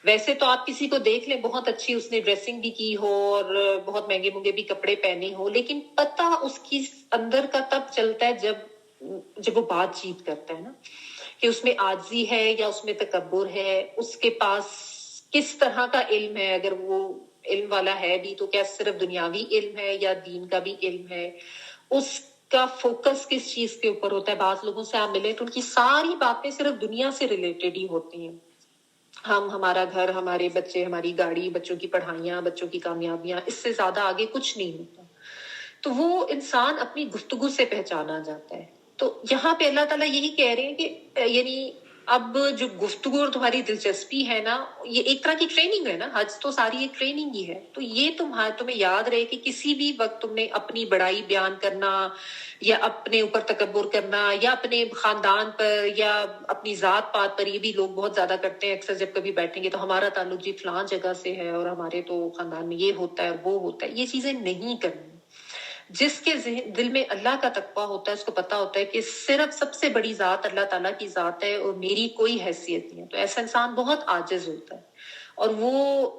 ویسے تو آپ کسی کو دیکھ لیں, بہت اچھی اس نے ڈریسنگ بھی کی ہو اور بہت مہنگے بھی کپڑے پہنے ہو, لیکن پتہ اس کی اندر کا تب چلتا ہے جب وہ بات چیت کرتا ہے نا, کہ اس میں عاجزی ہے یا اس میں تکبر ہے, اس کے پاس کس طرح کا علم ہے. اگر وہ علم والا ہے بھی تو کیا صرف دنیاوی علم ہے یا دین کا بھی علم ہے, اس کا فوکس کس چیز کے اوپر ہوتا ہے. بعض لوگوں سے آپ ملیں تو ان کی ساری باتیں صرف دنیا سے ریلیٹڈ ہی ہوتی ہیں. ہمارا گھر, ہمارے بچے, ہماری گاڑی, بچوں کی پڑھائیاں, بچوں کی کامیابیاں, اس سے زیادہ آگے کچھ نہیں ہوتا. تو وہ انسان اپنی گفتگو سے پہچانا جاتا ہے. تو یہاں پہ اللہ تعالیٰ یہی کہہ رہے ہیں کہ یعنی اب جو گفتگو اور تمہاری دلچسپی ہے نا, یہ ایک طرح کی ٹریننگ ہے نا. حج تو ساری ایک ٹریننگ ہی ہے. تو یہ تمہیں یاد رہے کہ کسی بھی وقت تم نے اپنی بڑائی بیان کرنا یا اپنے اوپر تکبر کرنا یا اپنے خاندان پر یا اپنی ذات پات پر, یہ بھی لوگ بہت زیادہ کرتے ہیں اکثر. جب کبھی بیٹھیں گے تو ہمارا تعلق جی فلان جگہ سے ہے اور ہمارے تو خاندان میں یہ ہوتا ہے اور وہ ہوتا ہے. یہ چیزیں نہیں کرنی. جس کے دل میں اللہ کا تقویٰ ہوتا ہے, اس کو پتا ہوتا ہے کہ صرف سب سے بڑی ذات اللہ تعالیٰ کی ذات ہے اور میری کوئی حیثیت نہیں ہے. تو ایسا انسان بہت عاجز ہوتا ہے. اور وہ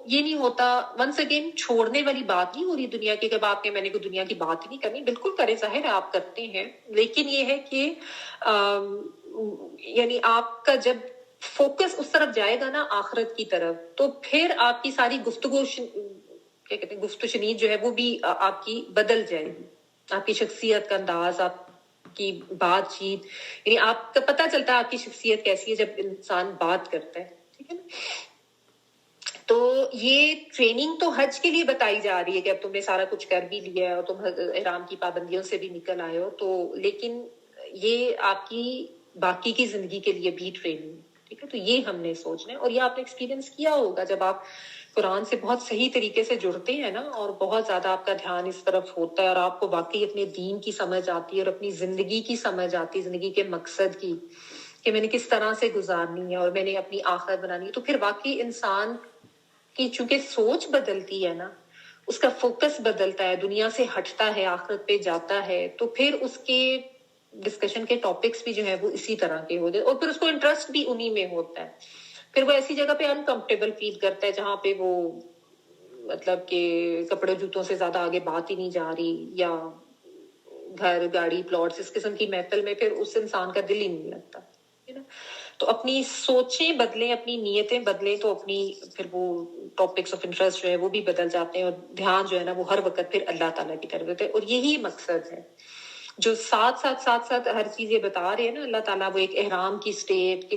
یہ نہیں ہوتا, ونس اگین چھوڑنے والی بات نہیں ہو رہی دنیا کی, کہ آپ نے میں نے کوئی دنیا کی بات ہی نہیں کرنی. بالکل کرے, ظاہر ہے آپ کرتے ہیں, لیکن یہ ہے کہ یعنی آپ کا جب فوکس اس طرف جائے گا نا, آخرت کی طرف, تو پھر آپ کی ساری گفتگو کیا کہتے ہیں, گفت و شنید جو ہے وہ بھی آپ کی بدل جائے گی. آپ کی شخصیت کا انداز, آپ کی بات چیت, یعنی آپ کا پتہ چلتا ہے آپ کی شخصیت کیسی ہے جب انسان بات کرتا ہے. ٹھیک ہے نا. تو یہ ٹریننگ تو حج کے لیے بتائی جا رہی ہے کہ اب تم نے سارا کچھ کر بھی لیا ہے اور تم احرام کی پابندیوں سے بھی نکل آئے ہو, تو لیکن یہ آپ کی باقی کی زندگی کے لیے بھی ٹریننگ. ٹھیک ہے. تو یہ ہم نے سوچنا ہے, اور یہ آپ نے ایکسپیرینس کیا ہوگا جب آپ قرآن سے بہت صحیح طریقے سے جڑتے ہیں نا, اور بہت زیادہ آپ کا دھیان اس طرف ہوتا ہے, اور آپ کو واقعی اپنے دین کی سمجھ آتی ہے اور اپنی زندگی کی سمجھ آتی ہے, زندگی کے مقصد کی, کہ میں نے کس طرح سے گزارنی ہے اور میں نے اپنی آخرت بنانی ہے. تو پھر واقعی انسان کی چونکہ سوچ بدلتی ہے نا, اس کا فوکس بدلتا ہے, دنیا سے ہٹتا ہے, آخرت پہ جاتا ہے, تو پھر اس کے ڈسکشن کے ٹاپکس بھی جو ہے وہ اسی طرح کے ہوتے ہیں, اور پھر اس کو انٹرسٹ بھی انہی میں ہوتا ہے. پھر وہ ایسی جگہ پہ انکمفرٹیبل فیل کرتا ہے جہاں پہ وہ مطلب کہ کپڑے جوتوں سے زیادہ آگے بات ہی نہیں جا رہی, یا گھر, گاڑی, پلاٹس, اس قسم کی محفل میں پھر اس انسان کا دل ہی نہیں لگتا. تو اپنی سوچیں بدلیں, اپنی نیتیں بدلیں, تو اپنی پھر وہ ٹاپکس آف انٹرسٹ جو ہے وہ بھی بدل جاتے ہیں, اور دھیان جو ہے نا وہ ہر وقت پھر اللہ تعالیٰ کی طرف ہوتا ہے. اور یہی مقصد ہے جو ساتھ ساتھ ہر چیز یہ بتا رہے ہیں نا اللہ تعالیٰ, وہ ایک احرام کی سٹیٹ, کہ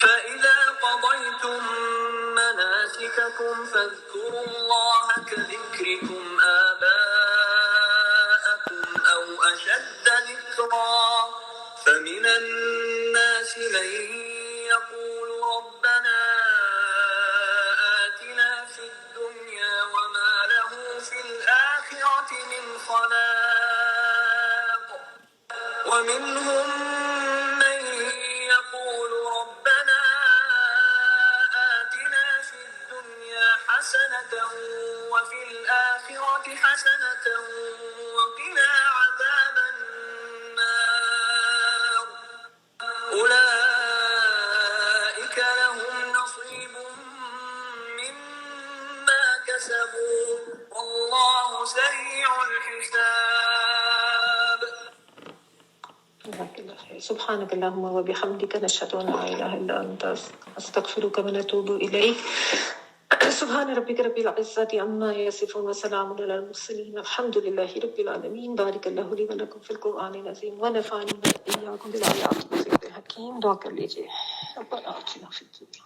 فإذا قضيتم مناسككم فاذكروا الله كذكركم آباءكم أو أشد ذكرا فمن الناس من يقول ربنا آتنا في الدنيا وما له في الآخرة من خلاق ومنهم من يقول ربنا آتنا في الدنيا حسنة وفي الآخرة حسنة وقنا عذاب النار أولئك لهم نصيب مما كسبوا والله سريع الحساب. سبحانك اللهم وبحمدك نشهد أن لا إله إلا أنت أستغفرك ونتوب إليك. سبحان ربك رب العزة عما يصفون وسلام على المرسلين الحمد لله رب العالمين. بارك الله لي ولكم في القرآن العظيم ونفعني وإياكم بالآيات والذكر الحكيم. دعا کر لیجیے. ربنا آتنا فی الدنیا